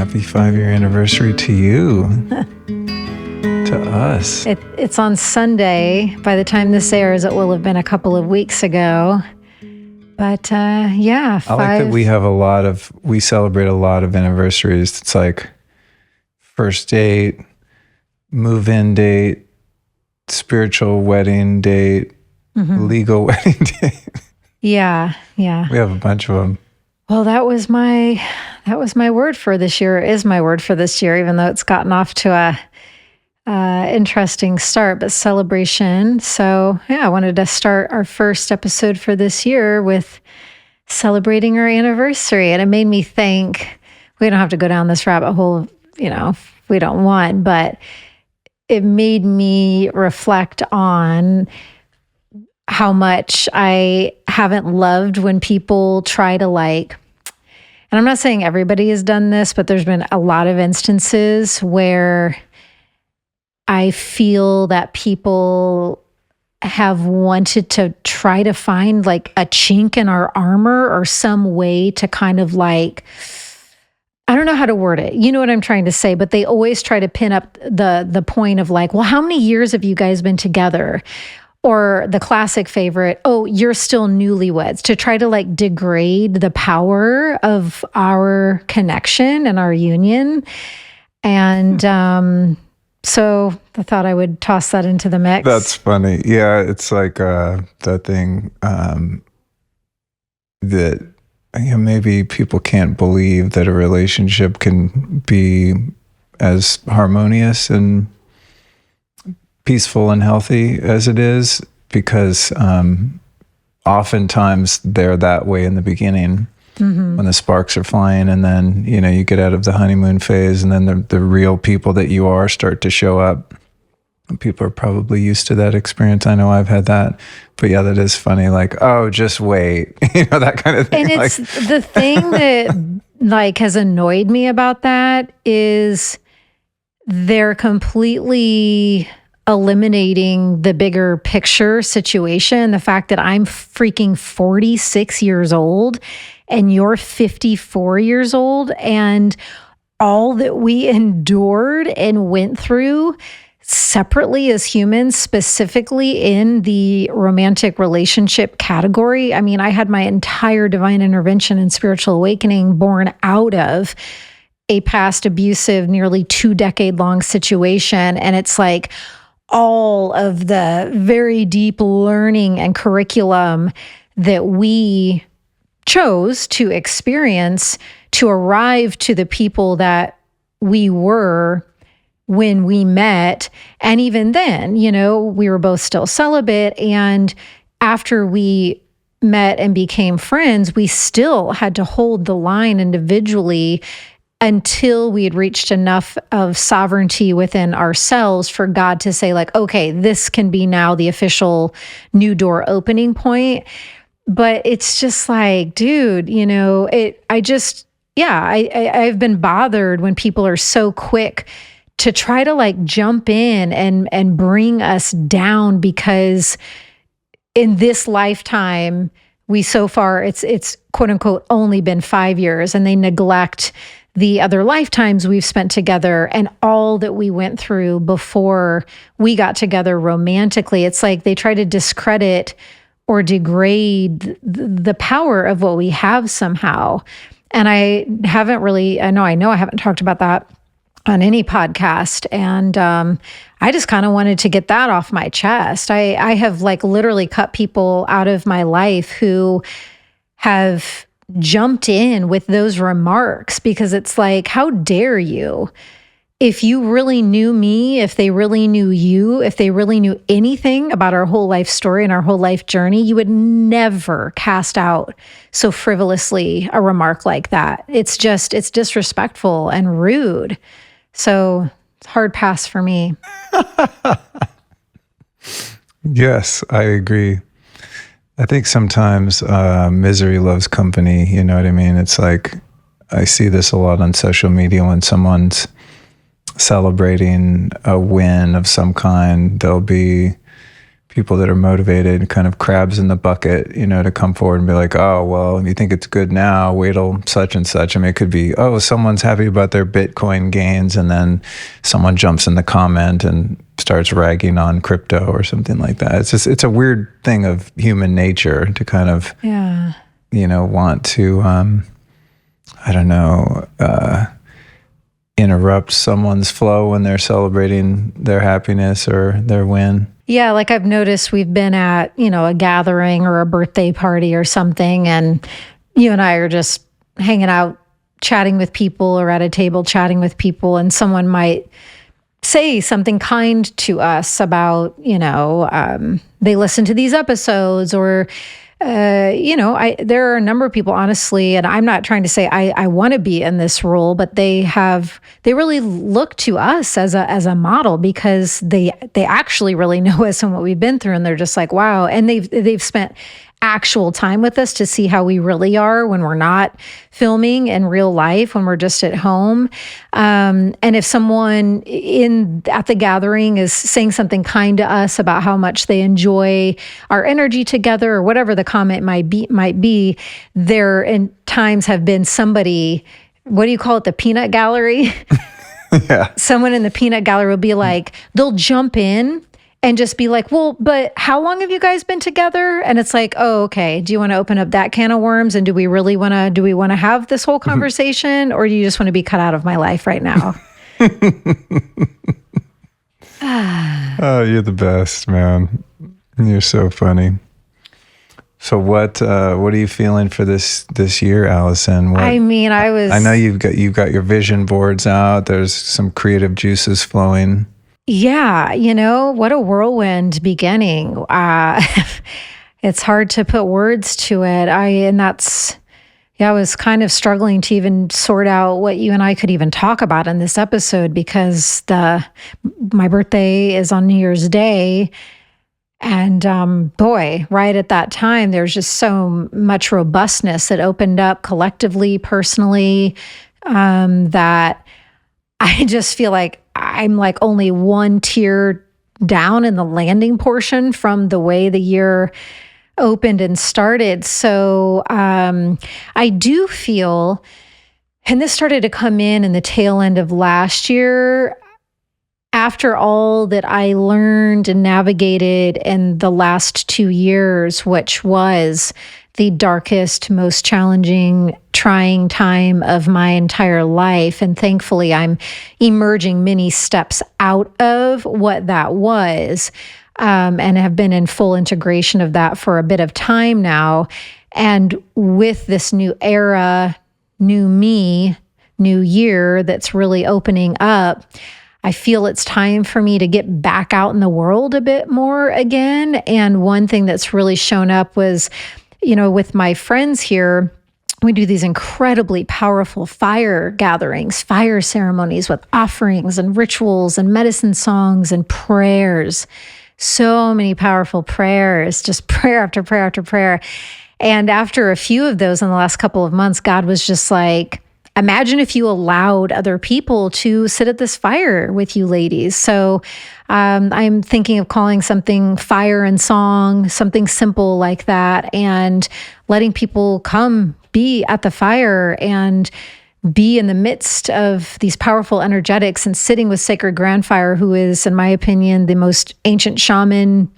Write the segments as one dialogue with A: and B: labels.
A: Happy 5-year anniversary to you, to us.
B: It's on Sunday. By the time this airs, it will have been a couple of weeks ago. But yeah,
A: I like that we celebrate a lot of anniversaries. It's like first date, move-in date, spiritual wedding date, legal wedding date.
B: Yeah.
A: We have a bunch of them.
B: Well, that was my word for this year, is my word for this year, even though it's gotten off to a interesting start, but celebration. So yeah, I wanted to start our first episode for this year with celebrating our anniversary. And it made me think, we don't have to go down this rabbit hole, if we don't want, but it made me reflect on how much I haven't loved when people try to and I'm not saying everybody has done this, but there's been a lot of instances where I feel that people have wanted to try to find a chink in our armor or some way to kind of I don't know how to word it. You know what I'm trying to say, but they always try to pin up the point of well, how many years have you guys been together? Or the classic favorite, oh, you're still newlyweds, to try to degrade the power of our connection and our union. And so I thought I would toss that into the mix.
A: That's funny. Yeah, it's that thing that maybe people can't believe that a relationship can be as harmonious and peaceful and healthy as it is, because oftentimes they're that way in the beginning when the sparks are flying, and then you get out of the honeymoon phase, and then the real people that you are start to show up. And people are probably used to that experience. I know I've had that, but yeah, that is funny. Oh, just wait, that kind of thing.
B: And it's the thing that has annoyed me about that is they're completely eliminating the bigger picture situation. The fact that I'm freaking 46 years old and you're 54 years old, and all that we endured and went through separately as humans, specifically in the romantic relationship category. I mean, I had my entire divine intervention and spiritual awakening born out of a past abusive, nearly 2-decade-long situation. And it's all of the very deep learning and curriculum that we chose to experience to arrive to the people that we were when we met. And even then, we were both still celibate. And after we met and became friends, we still had to hold the line individually until we had reached enough of sovereignty within ourselves for God to say okay, this can be now the official new door opening point. But it's just dude, I've been bothered when people are so quick to try to jump in and bring us down, because in this lifetime, so far it's quote unquote only been 5 years, and they neglect the other lifetimes we've spent together and all that we went through before we got together romantically. It's they try to discredit or degrade the power of what we have somehow. And I know I haven't talked about that on any podcast. And I just kind of wanted to get that off my chest. I have literally cut people out of my life who have jumped in with those remarks, because it's how dare you? If you really knew me, if they really knew you, if they really knew anything about our whole life story and our whole life journey, you would never cast out so frivolously a remark like that. It's disrespectful and rude. So it's a hard pass for me.
A: Yes, I agree. I think sometimes misery loves company. You know what I mean? It's I see this a lot on social media when someone's celebrating a win of some kind. There'll be people that are motivated, kind of crabs in the bucket, to come forward and be like, oh, well, you think it's good now, wait till such and such. I mean, it could be, oh, someone's happy about their Bitcoin gains, and then someone jumps in the comment and starts ragging on crypto or something like that. It's a weird thing of human nature to kind of, want to, I don't know, interrupt someone's flow when they're celebrating their happiness or their win.
B: Yeah, like I've noticed we've been at, a gathering or a birthday party or something, and you and I are just hanging out, chatting with people, or at a table chatting with people, and someone might say something kind to us about, they listen to these episodes, or there are a number of people, honestly, and I'm not trying to say I want to be in this role, but they really look to us as a model, because they actually really know us and what we've been through, and they're just like, wow. And they've spent actual time with us to see how we really are when we're not filming in real life, when we're just at home. And if someone at the gathering is saying something kind to us about how much they enjoy our energy together, or whatever the comment might be, there in times have been somebody, what do you call it? The peanut gallery?
A: Yeah.
B: Someone in the peanut gallery will be like, they'll jump in and just be like, well, but how long have you guys been together? And it's like, oh, okay. Do you want to open up that can of worms? And do we want to have this whole conversation? Or do you just want to be cut out of my life right now?
A: Oh, you're the best, man. You're so funny. So what are you feeling for this year, Alyson?
B: I know
A: you've got your vision boards out. There's some creative juices flowing.
B: Yeah, what a whirlwind beginning. It's hard to put words to it. I was kind of struggling to even sort out what you and I could even talk about in this episode, because my birthday is on New Year's Day. And boy, right at that time, there's just so much robustness that opened up collectively, personally, that I just feel like I'm like only one tier down in the landing portion from the way the year opened and started. So I do feel, and this started to come in the tail end of last year, after all that I learned and navigated in the last 2 years, which was the darkest, most challenging, trying time of my entire life. And thankfully, I'm emerging many steps out of what that was, and have been in full integration of that for a bit of time now. And with this new era, new me, new year that's really opening up, I feel it's time for me to get back out in the world a bit more again. And one thing that's really shown up was, with my friends here, we do these incredibly powerful fire gatherings, fire ceremonies with offerings and rituals and medicine songs and prayers. So many powerful prayers, just prayer after prayer after prayer. And after a few of those in the last couple of months, God was just like, imagine if you allowed other people to sit at this fire with you ladies. So I'm thinking of calling something Fire and Song, something simple like that, and letting people come be at the fire and be in the midst of these powerful energetics, and sitting with Sacred Grandfire, who is, in my opinion, the most ancient shaman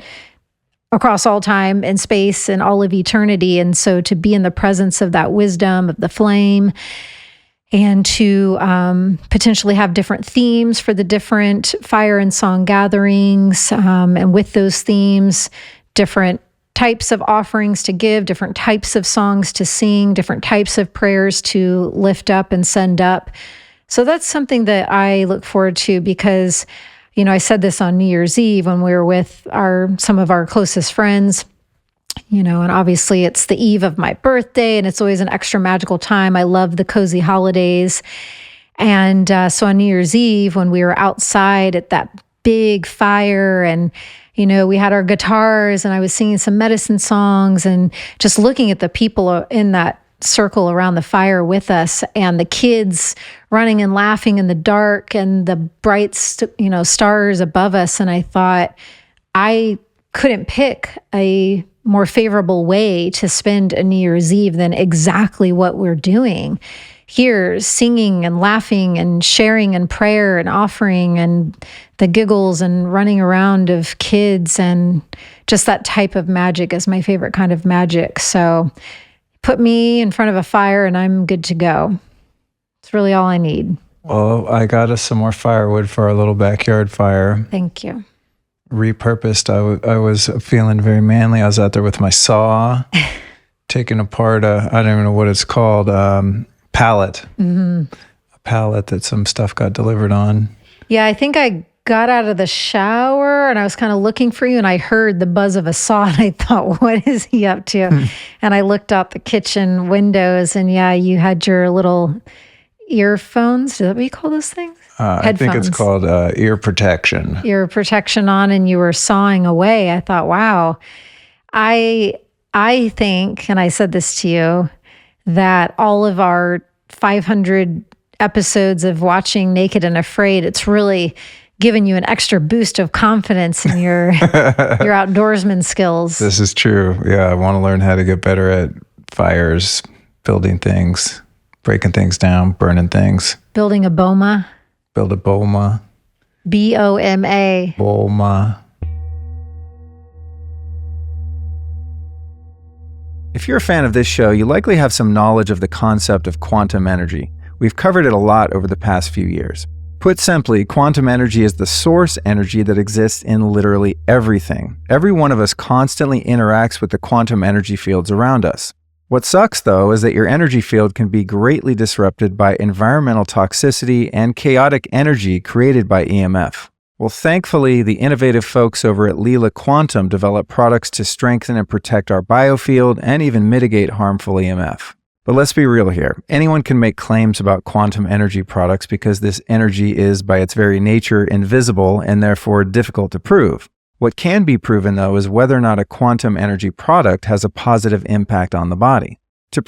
B: across all time and space and all of eternity. And so to be in the presence of that wisdom, of the flame, and to potentially have different themes for the different fire and song gatherings, and with those themes, different types of offerings to give, different types of songs to sing, different types of prayers to lift up and send up. So that's something that I look forward to, because, I said this on New Year's Eve when we were with some of our closest friends. And obviously it's the eve of my birthday, and it's always an extra magical time. I love the cozy holidays. And so on New Year's Eve, when we were outside at that big fire, and, we had our guitars, and I was singing some medicine songs, and just looking at the people in that circle around the fire with us, and the kids running and laughing in the dark, and the bright, stars above us. And I thought, I couldn't pick a more favorable way to spend a New Year's Eve than exactly what we're doing here, singing and laughing and sharing and prayer and offering and the giggles and running around of kids, and just that type of magic is my favorite kind of magic. So put me in front of a fire and I'm good to go. It's really all I need.
A: Well, I got us some more firewood for our little backyard fire.
B: Thank you.
A: Repurposed. I was feeling very manly. I was out there with my saw, taking apart I don't even know what it's called, pallet. A pallet that some stuff got delivered on.
B: Yeah, I think I got out of the shower and I was kind of looking for you and I heard the buzz of a saw and I thought, what is he up to? And I looked out the kitchen windows and yeah, you had your little earphones. Is that what you call those things?
A: I think it's called ear protection.
B: Ear protection on, and you were sawing away. I thought, wow. I think, and I said this to you, that all of our 500 episodes of watching Naked and Afraid, it's really given you an extra boost of confidence in your outdoorsman skills.
A: This is true. Yeah, I want to learn how to get better at fires, building things, breaking things down, burning things.
B: Building a boma.
A: Build a boma.
B: B-O-M-A.
A: Boma.
C: If you're a fan of this show, you likely have some knowledge of the concept of quantum energy. We've covered it a lot over the past few years. Put simply, quantum energy is the source energy that exists in literally everything. Every one of us constantly interacts with the quantum energy fields around us. What sucks, though, is that your energy field can be greatly disrupted by environmental toxicity and chaotic energy created by EMF. Well, thankfully, the innovative folks over at Lila Quantum develop products to strengthen and protect our biofield and even mitigate harmful EMF. But let's be real here. Anyone can make claims about quantum energy products because this energy is, by its very nature, invisible and therefore difficult to prove. What can be proven, though, is whether or not a quantum energy product has a positive impact on the body. To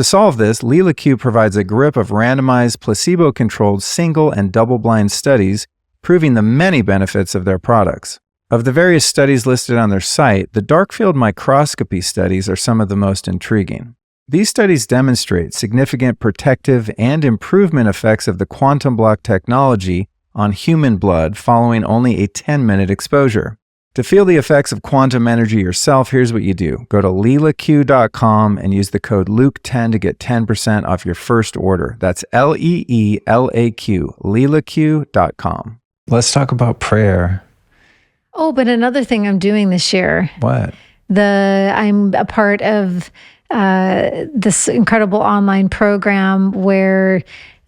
C: solve this, Lila Q provides a grip of randomized, placebo-controlled single and double-blind studies proving the many benefits of their products. Of the various studies listed on their site, the dark field microscopy studies are some of the most intriguing. These studies demonstrate significant protective and improvement effects of the quantum block technology on human blood following only a 10-minute exposure. To feel the effects of quantum energy yourself, here's what you do. Go to LilaQ.com and use the code Luke10 to get 10% off your first order. That's LEELAQ, LilaQ.com.
A: Let's talk about prayer.
B: Oh, but another thing I'm doing this year.
A: What?
B: I'm a part of this incredible online program where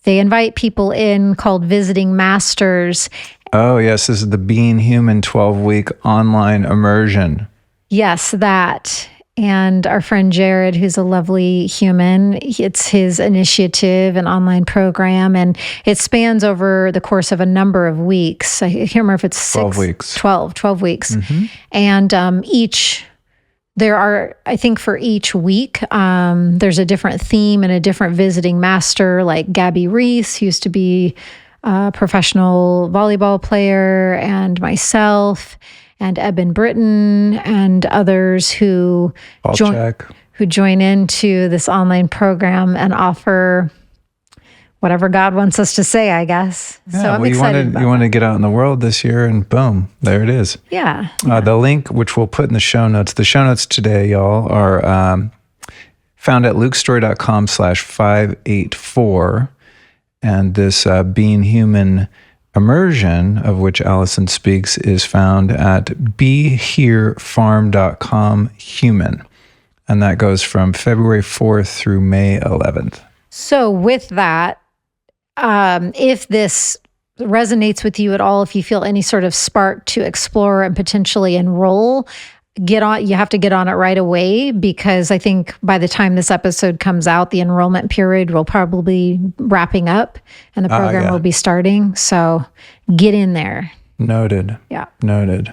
B: they invite people in called Visiting Masters.
A: Oh, yes. This is the Being Human 12-week online immersion.
B: Yes, that. And our friend Jared, who's a lovely human, it's his initiative and online program. And it spans over the course of a number of weeks. I can't remember if it's
A: 12 weeks.
B: 12 weeks. Mm-hmm. And I think for each week, there's a different theme and a different visiting master, like Gabby Reese, who used to be a professional volleyball player, and myself, and Eben Britton, and others who join into this online program and offer whatever God wants us to say, I guess.
A: Yeah,
B: so I'm excited
A: you want to get out in the world this year, and boom, there it is.
B: Yeah.
A: The link, which we'll put in the show notes. The show notes today, y'all, are found at lukestorey.com/584. And this Being Human immersion, of which Alyson speaks, is found at beherefarm.com/human. And that goes from February 4th through May 11th.
B: So with that, if this resonates with you at all, if you feel any sort of spark to explore and potentially enroll, you have to get on it right away, because I think by the time this episode comes out, the enrollment period will probably be wrapping up and the program will be starting. So get in there.
A: Noted.
B: Yeah.
A: Noted.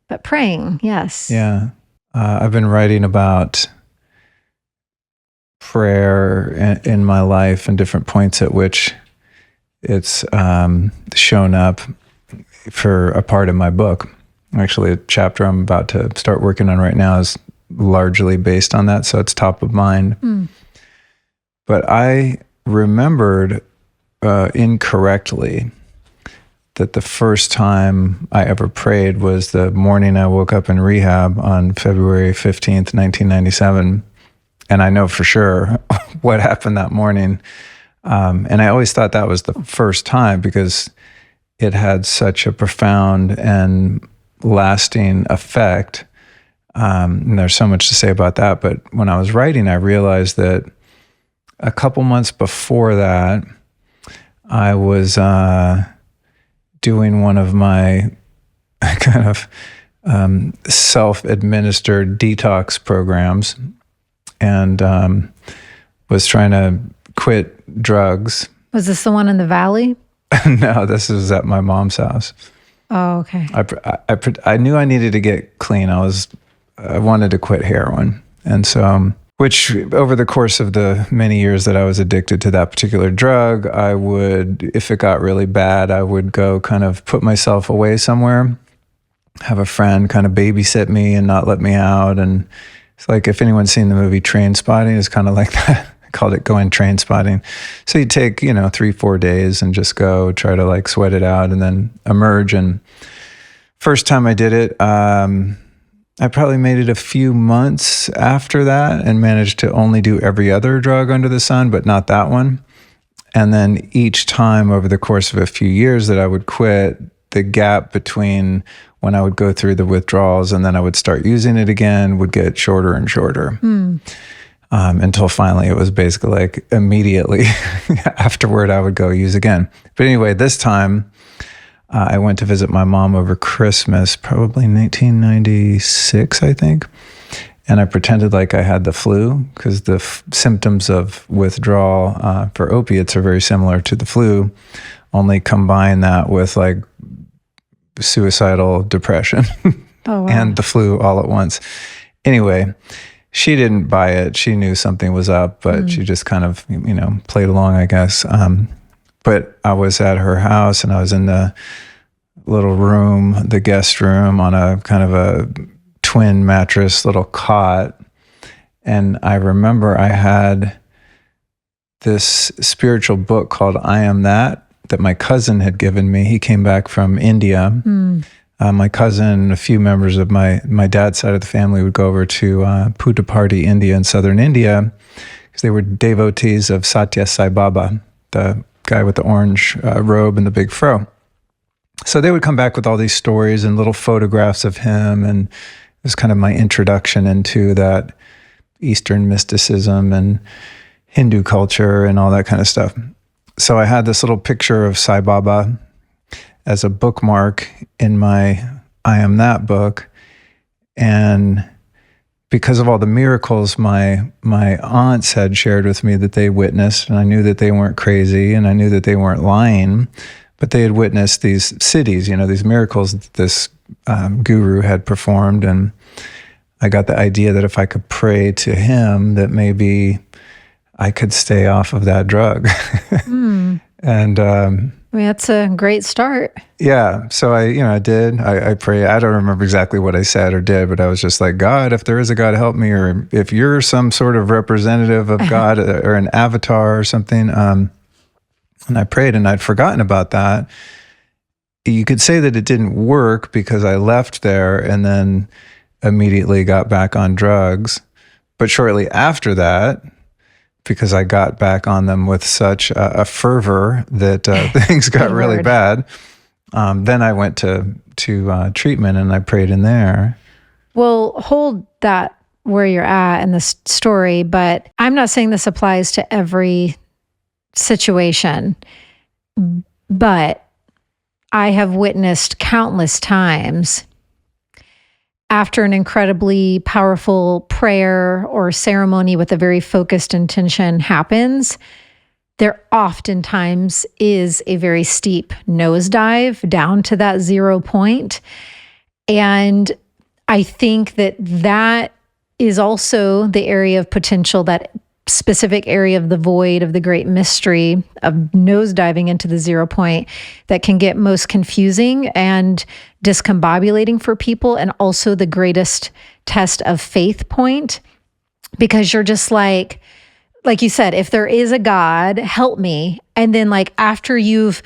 B: But praying, yes.
A: Yeah. I've been writing about prayer in my life and different points at which it's shown up for a part of my book. Actually, a chapter I'm about to start working on right now is largely based on that, so it's top of mind. But I remembered incorrectly that the first time I ever prayed was the morning I woke up in rehab on February 15th, 1997. And I know for sure what happened that morning. And I always thought that was the first time because it had such a profound and lasting effect. And there's so much to say about that. But when I was writing, I realized that a couple months before that, I was doing one of my kind of self-administered detox programs and was trying to quit drugs.
B: Was this the one in the valley?
A: No, this was at my mom's house.
B: Oh, okay.
A: I knew I needed to get clean. I wanted to quit heroin. And so, which over the course of the many years that I was addicted to that particular drug, I would, if it got really bad, I would go kind of put myself away somewhere, have a friend kind of babysit me and not let me out. And it's like, if anyone's seen the movie Trainspotting, it's kind of like that. I called it going train spotting. So you take, 3-4 days and just go try to like sweat it out and then emerge. And first time I did it, I probably made it a few months after that and managed to only do every other drug under the sun, but not that one. And then each time over the course of a few years that I would quit, the gap between when I would go through the withdrawals and then I would start using it again would get shorter and shorter. Until finally it was basically like immediately afterward I would go use again. But anyway, this time I went to visit my mom over Christmas, probably 1996, I think. And I pretended like I had the flu because the symptoms of withdrawal for opiates are very similar to the flu, only combine that with like suicidal depression and the flu all at once. Anyway, she didn't buy it. She knew something was up, but she just kind of, played along, I guess. But I was at her house and I was in the little room, the guest room, on a kind of a twin mattress little cot. And I remember I had this spiritual book called I Am That my cousin had given me. He came back from India. My cousin and a few members of my dad's side of the family would go over to Puttaparthi, India, in southern India, because they were devotees of Satya Sai Baba, the guy with the orange robe and the big fro. So they would come back with all these stories and little photographs of him, and it was kind of my introduction into that Eastern mysticism and Hindu culture and all that kind of stuff. So I had this little picture of Sai Baba as a bookmark in my I Am That book. And because of all the miracles my aunts had shared with me that they witnessed, and I knew that they weren't crazy and I knew that they weren't lying, but they had witnessed these cities, these miracles that this guru had performed. And I got the idea that if I could pray to him, that maybe I could stay off of that drug. And
B: that's a great start.
A: Yeah. So I did. I pray. I don't remember exactly what I said or did, but I was just like, God, if there is a God, help me. Or if you're some sort of representative of God or an avatar or something. And I prayed and I'd forgotten about that. You could say that it didn't work because I left there and then immediately got back on drugs. But shortly after that, because I got back on them with such a fervor that things got really bad. Then I went to treatment and I prayed in there.
B: Well, hold that where you're at in this story, but I'm not saying this applies to every situation, but I have witnessed countless times after an incredibly powerful prayer or ceremony with a very focused intention happens, there oftentimes is a very steep nosedive down to that 0 point. And I think that is also the area of potential that specific area of the void of the great mystery of nosediving into the 0 point that can get most confusing and discombobulating for people, and also the greatest test of faith point, because you're just like you said, if there is a God, help me. And then like after you've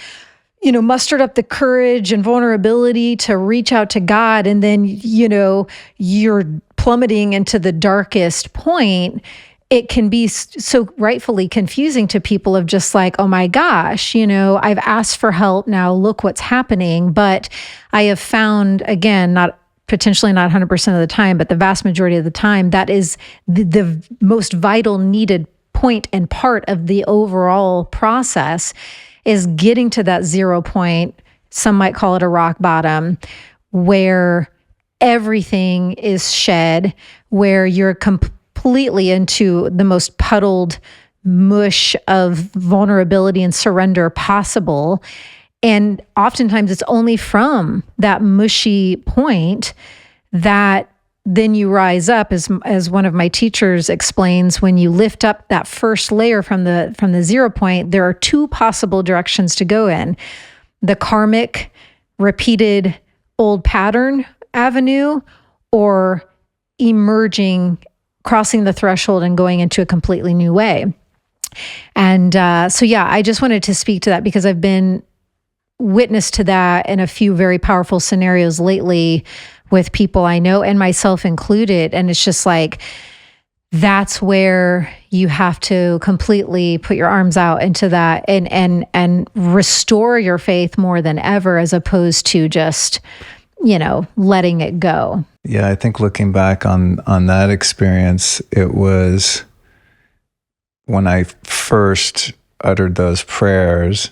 B: mustered up the courage and vulnerability to reach out to God, and then, you're plummeting into the darkest point, it can be so rightfully confusing to people of just like, oh my gosh, I've asked for help. Now look what's happening. But I have found, again, potentially not 100% of the time, but the vast majority of the time, that is the most vital needed point and part of the overall process, is getting to that 0 point. Some might call it a rock bottom, where everything is shed, where you're completely into the most puddled mush of vulnerability and surrender possible. And oftentimes it's only from that mushy point that then you rise up, as one of my teachers explains. When you lift up that first layer from the 0 point, there are two possible directions to go in: the karmic, repeated old pattern avenue, or emerging, crossing the threshold and going into a completely new way. And so I just wanted to speak to that because I've been witness to that in a few very powerful scenarios lately with people I know, and myself included. And it's just like, that's where you have to completely put your arms out into that and restore your faith more than ever, as opposed to just, letting it go.
A: Yeah, I think looking back on that experience, it was when I first uttered those prayers,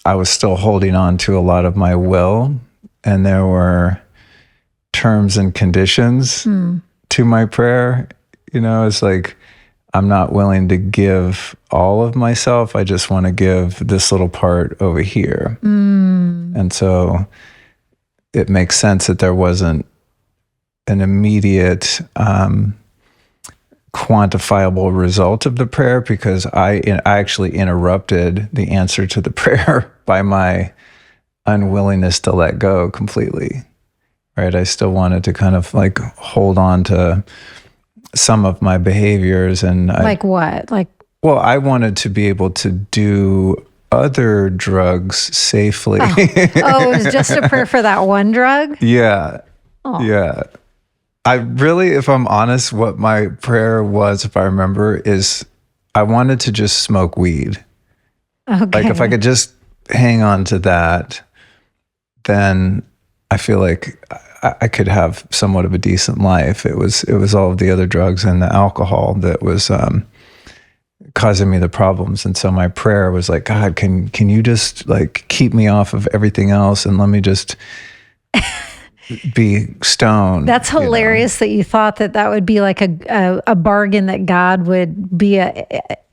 A: I was still holding on to a lot of my will, and there were terms and conditions to my prayer. It's like, I'm not willing to give all of myself. I just want to give this little part over here. And so it makes sense that there wasn't an immediate quantifiable result of the prayer, because I actually interrupted the answer to the prayer by my unwillingness to let go completely. Right? I still wanted to kind of like hold on to some of my behaviors. And
B: like what?
A: Well, I wanted to be able to do other drugs safely.
B: Oh, it was just a prayer for that one drug?
A: Yeah.
B: Oh.
A: Yeah. I really, if I'm honest, what my prayer was, if I remember, is I wanted to just smoke weed.
B: Okay.
A: Like if I could just hang on to that, then I feel like I could have somewhat of a decent life. It was all of the other drugs and the alcohol that was causing me the problems. And so my prayer was like, God, can you just like keep me off of everything else and let me just be stoned?
B: That's hilarious that you thought that would be like a bargain that God would be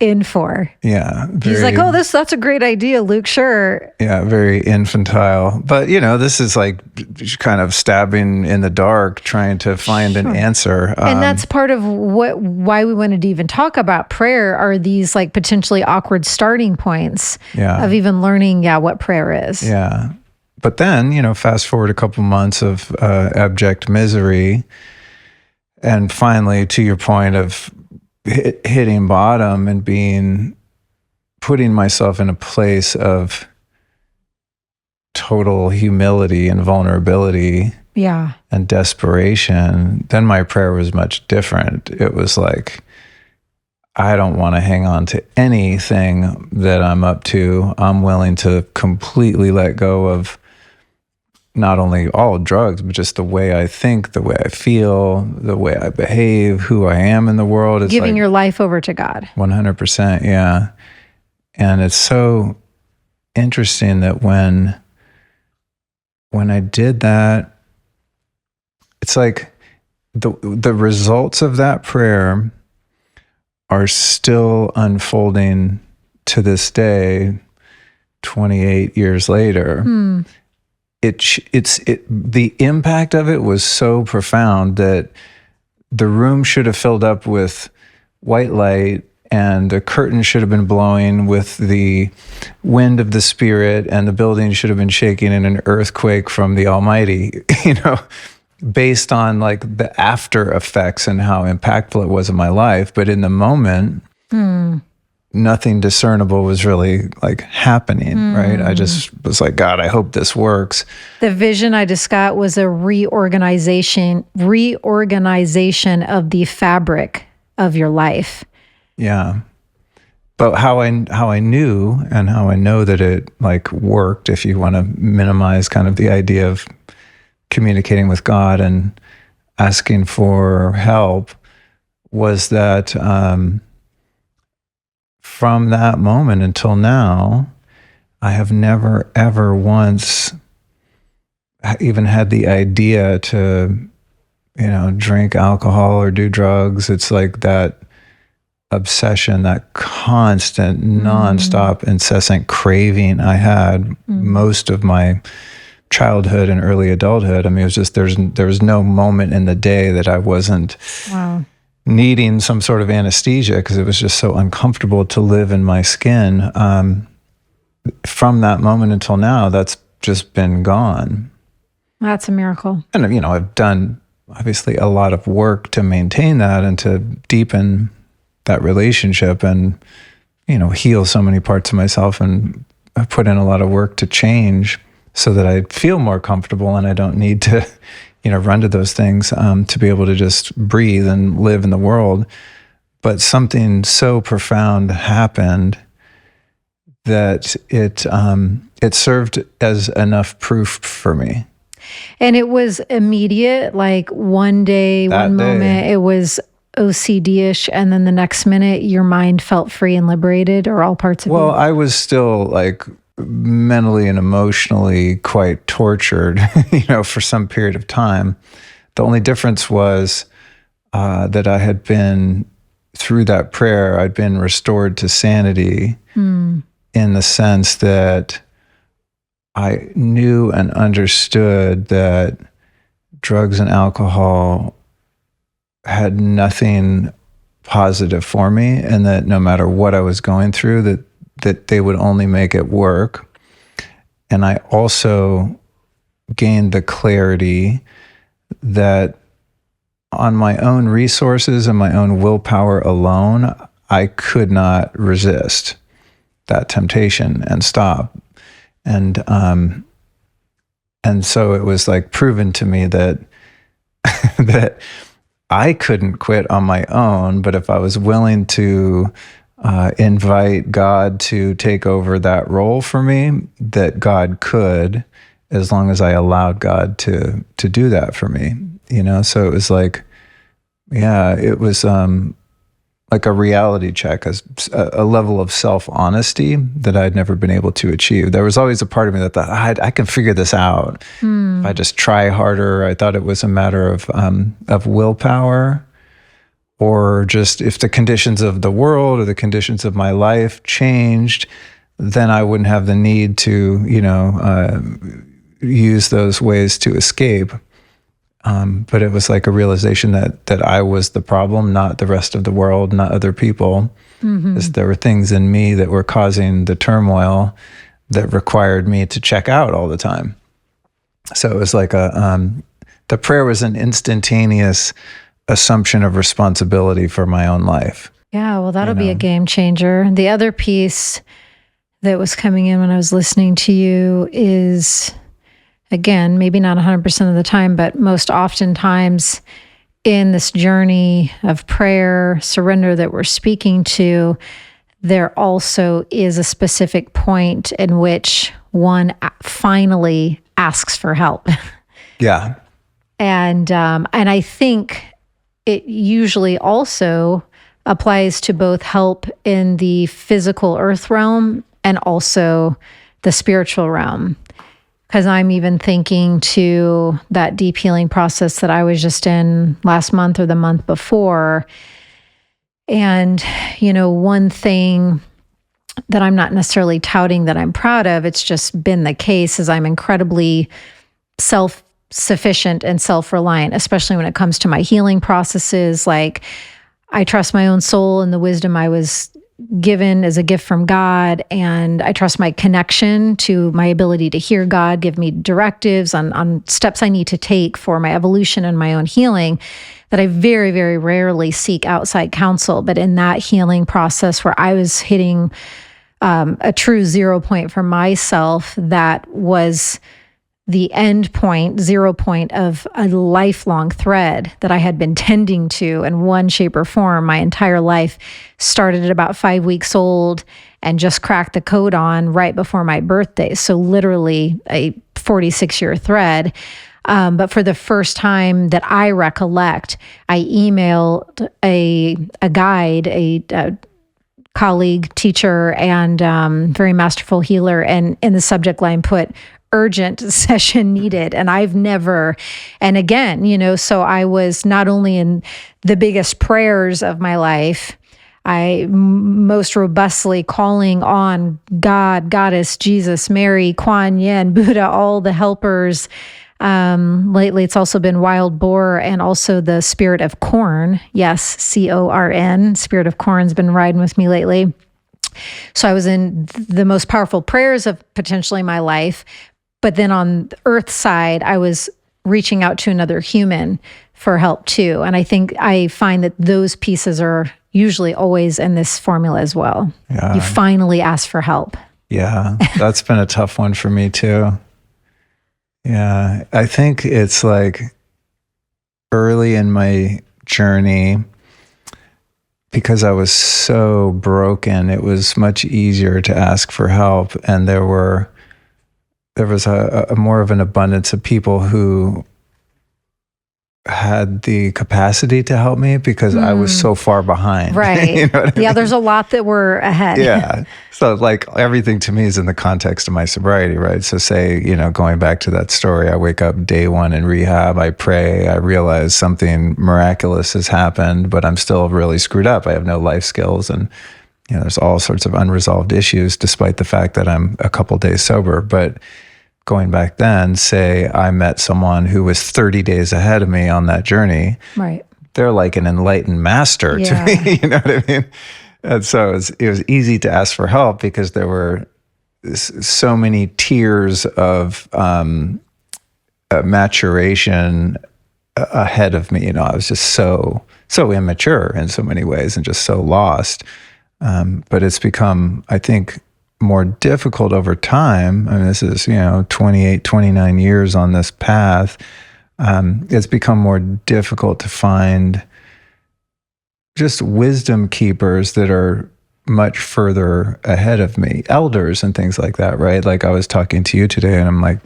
B: in for.
A: Yeah.
B: He's like, oh, that's a great idea, Luke. Sure.
A: Yeah, very infantile. But, this is like kind of stabbing in the dark, trying to find an answer.
B: And that's part of why we wanted to even talk about prayer, are these like potentially awkward starting points of even learning, what prayer is.
A: Yeah. But then, fast forward a couple months of abject misery, and finally, to your point of hitting bottom and putting myself in a place of total humility and vulnerability, and desperation, then my prayer was much different. It was like, I don't want to hang on to anything that I'm up to. I'm willing to completely let go of not only all drugs, but just the way I think, the way I feel, the way I behave, who I am in the world. It's
B: giving your life over to God.
A: 100%, yeah. And it's so interesting that when I did that, it's like the results of that prayer are still unfolding to this day, 28 years later. The impact of it was so profound that the room should have filled up with white light, and the curtain should have been blowing with the wind of the Spirit, and the building should have been shaking in an earthquake from the Almighty, based on like the after effects and how impactful it was in my life. But in the moment, nothing discernible was really like happening, right? I just was like, God, I hope this works.
B: The vision I just got was a reorganization of the fabric of your life.
A: Yeah. But how I knew and how I know that it like worked, if you want to minimize kind of the idea of communicating with God and asking for help, was that from that moment until now, I have never, ever once even had the idea to, drink alcohol or do drugs. It's like that obsession, that constant, nonstop, incessant craving I had most of my childhood and early adulthood. I mean, it was just, there was no moment in the day that I wasn't needing some sort of anesthesia, because it was just so uncomfortable to live in my skin. From that moment until now, that's just been gone.
B: That's a miracle.
A: And, I've done obviously a lot of work to maintain that and to deepen that relationship and, heal so many parts of myself. And I've put in a lot of work to change so that I feel more comfortable and I don't need to, run to those things to be able to just breathe and live in the world. But something so profound happened that it served as enough proof for me.
B: And it was immediate, like one day, one moment, it was OCD-ish, and then the next minute your mind felt free and liberated, or all parts of it?
A: Well, I was still like mentally and emotionally quite tortured, for some period of time. The only difference was that I had been, through that prayer, I'd been restored to sanity in the sense that I knew and understood that drugs and alcohol had nothing positive for me, and that no matter what I was going through, that they would only make it work. And I also gained the clarity that on my own resources and my own willpower alone, I could not resist that temptation and stop. And so it was like proven to me that that I couldn't quit on my own, but if I was willing to invite God to take over that role for me, that God could, as long as I allowed God to do that for me. So it was like, it was like a reality check, a level of self-honesty that I'd never been able to achieve. There was always a part of me that thought, I can figure this out. If I just try harder. I thought it was a matter of willpower, or just if the conditions of the world or the conditions of my life changed, then I wouldn't have the need to, use those ways to escape. But it was like a realization that I was the problem, not the rest of the world, not other people. Because there were things in me that were causing the turmoil that required me to check out all the time. So it was like the prayer was an instantaneous assumption of responsibility for my own life.
B: Yeah, well, that'll be a game changer. The other piece that was coming in when I was listening to you is, again, maybe not 100% of the time, but most oftentimes in this journey of prayer, surrender that we're speaking to, there also is a specific point in which one finally asks for help.
A: Yeah.
B: And I think it usually also applies to both help in the physical earth realm and also the spiritual realm. Because I'm even thinking to that deep healing process that I was just in last month or the month before. And, one thing that I'm not necessarily touting that I'm proud of, it's just been the case, is I'm incredibly self-sufficient and self-reliant, especially when it comes to my healing processes. Like, I trust my own soul and the wisdom I was given as a gift from God. And I trust my connection to my ability to hear God, give me directives on steps I need to take for my evolution and my own healing, that I very, very rarely seek outside counsel. But in that healing process where I was hitting a true 0 point for myself, that was the end point, 0 point of a lifelong thread that I had been tending to in one shape or form my entire life. Started at about 5 weeks old and just cracked the code on right before my birthday. So literally a 46-year thread. But for the first time that I recollect, I emailed a guide, a colleague, teacher, and very masterful healer, and in the subject line put urgent session needed. And I've never, and again, so I was not only in the biggest prayers of my life, I most robustly calling on God, Goddess, Jesus, Mary, Kuan Yin, Buddha, all the helpers. Lately, it's also been wild boar and also the spirit of corn. Yes, CORN. Spirit of corn's been riding with me lately. So I was in the most powerful prayers of potentially my life. But then on the earth side, I was reaching out to another human for help too. And I find that those pieces are usually always in this formula as well.
A: Yeah.
B: You finally ask for help.
A: Yeah, that's been a tough one for me too. Yeah, I think it's like early in my journey, because I was so broken, it was much easier to ask for help. And there was a more of an abundance of people who had the capacity to help me because I was so far behind.
B: Right.
A: You know what I mean?
B: There's a lot that were ahead.
A: Yeah. So like everything to me is in the context of my sobriety, right? So say, going back to that story, I wake up day one in rehab, I pray, I realize something miraculous has happened, but I'm still really screwed up. I have no life skills, and there's all sorts of unresolved issues despite the fact that I'm a couple days sober. But going back then, say I met someone who was 30 days ahead of me on that journey.
B: Right.
A: They're like an enlightened master to me, you know what I mean? And so it was easy to ask for help because there were so many tiers of maturation ahead of me. I was just so immature in so many ways and just so lost. But it's become, I think, more difficult over time. I mean, this is, 28, 29 years on this path. It's become more difficult to find just wisdom keepers that are much further ahead of me, elders and things like that, right? Like I was talking to you today and I'm like,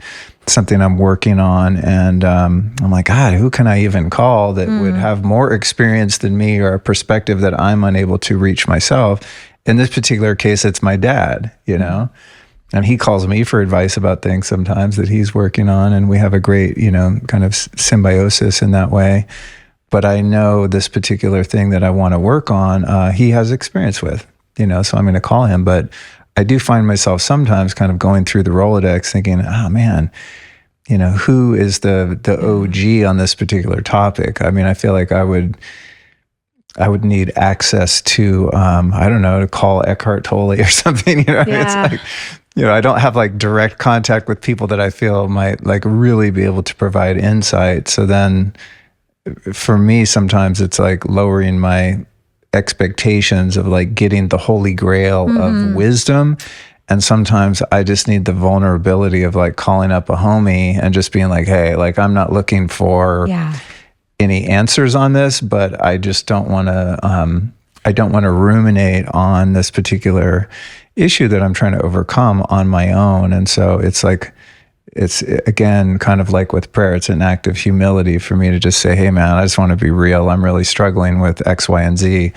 A: something I'm working on. And I'm like, God, who can I even call that would have more experience than me or a perspective that I'm unable to reach myself? In this particular case, it's my dad, and he calls me for advice about things sometimes that he's working on. And we have a great, kind of symbiosis in that way. But I know this particular thing that I want to work on, he has experience with, so I'm going to call him. But I do find myself sometimes kind of going through the Rolodex thinking, oh man, who is the OG on this particular topic? I mean, I feel like I would need access to, to call Eckhart Tolle or something, It's like, I don't have like direct contact with people that I feel might like really be able to provide insight. So then for me, sometimes it's like lowering my expectations of like getting the holy grail of wisdom. And sometimes I just need the vulnerability of like calling up a homie and just being like, hey, like I'm not looking for any answers on this, but I just don't want to ruminate on this particular issue that I'm trying to overcome on my own. And so it's again, kind of like with prayer, it's an act of humility for me to just say, hey man, I just want to be real. I'm really struggling with X, Y, and Z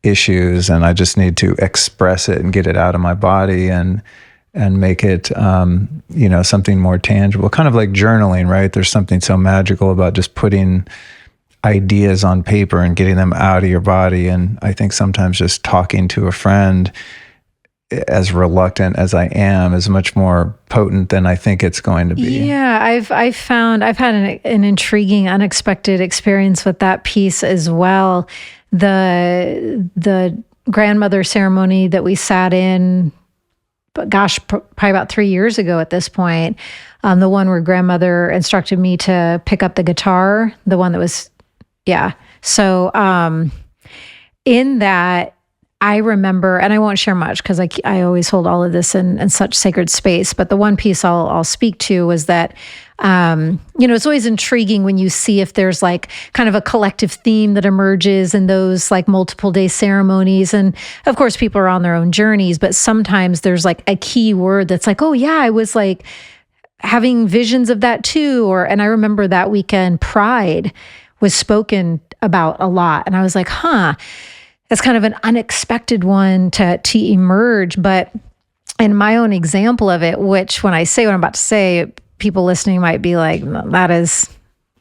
A: issues. And I just need to express it and get it out of my body and make it, something more tangible, kind of like journaling, right? There's something so magical about just putting ideas on paper and getting them out of your body. And I think sometimes just talking to a friend, as reluctant as I am is much more potent than I think it's going to be.
B: Yeah, I've found I've had an intriguing, unexpected experience with that piece as well. The grandmother ceremony that we sat in, but gosh, probably about 3 years ago at this point, the one where grandmother instructed me to pick up the guitar, the one that was, yeah. So in that, I remember, and I won't share much because I always hold all of this in such sacred space, but the one piece I'll speak to was that, it's always intriguing when you see if there's like kind of a collective theme that emerges in those like multiple day ceremonies. And of course, people are on their own journeys, but sometimes there's like a key word that's like, oh yeah, I was like having visions of that too. And I remember that weekend, pride was spoken about a lot. And I was like, that's kind of an unexpected one to emerge. But in my own example of it, which when I say what I'm about to say, people listening might be like, that is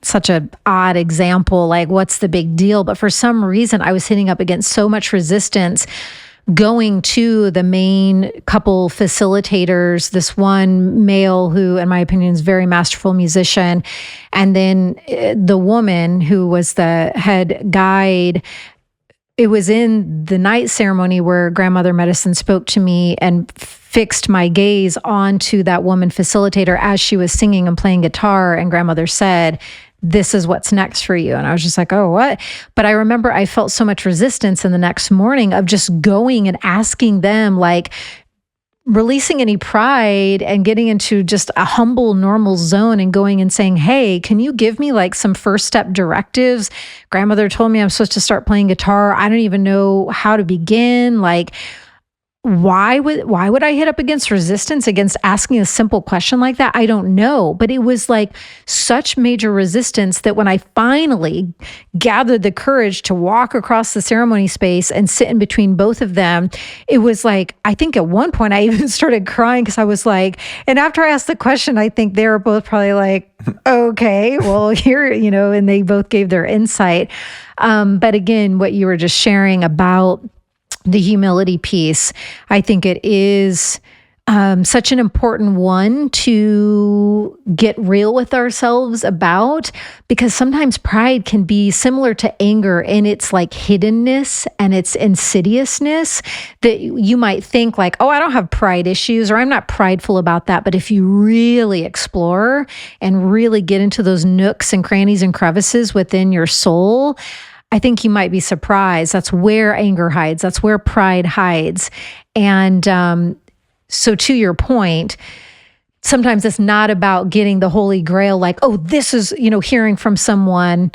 B: such an odd example. Like, what's the big deal? But for some reason, I was hitting up against so much resistance going to the main couple facilitators, this one male who, in my opinion, is a very masterful musician, and then the woman who was the head guide. It was in the night ceremony where Grandmother Medicine spoke to me and fixed my gaze onto that woman facilitator as she was singing and playing guitar. And Grandmother said, "This is what's next for you." And I was just like, oh, what? But I remember I felt so much resistance in the next morning of just going and asking them, like, releasing any pride and getting into just a humble, normal zone and going and saying, hey, can you give me like some first step directives? Grandmother told me I'm supposed to start playing guitar. I don't even know how to begin. Like, why would I hit up against resistance against asking a simple question like that? I don't know. But it was like such major resistance that when I finally gathered the courage to walk across the ceremony space and sit in between both of them, it was like, I think at one point I even started crying because I was like, and after I asked the question, I think they were both probably like, okay, well, here, and they both gave their insight. But again, what you were just sharing about the humility piece, I think it is such an important one to get real with ourselves about, because sometimes pride can be similar to anger in its like hiddenness and its insidiousness, that you might think like, oh, I don't have pride issues, or I'm not prideful about that. But if you really explore and really get into those nooks and crannies and crevices within your soul, I think you might be surprised. That's where anger hides. That's where pride hides. And so to your point, sometimes it's not about getting the Holy Grail, like, oh, this is, hearing from someone,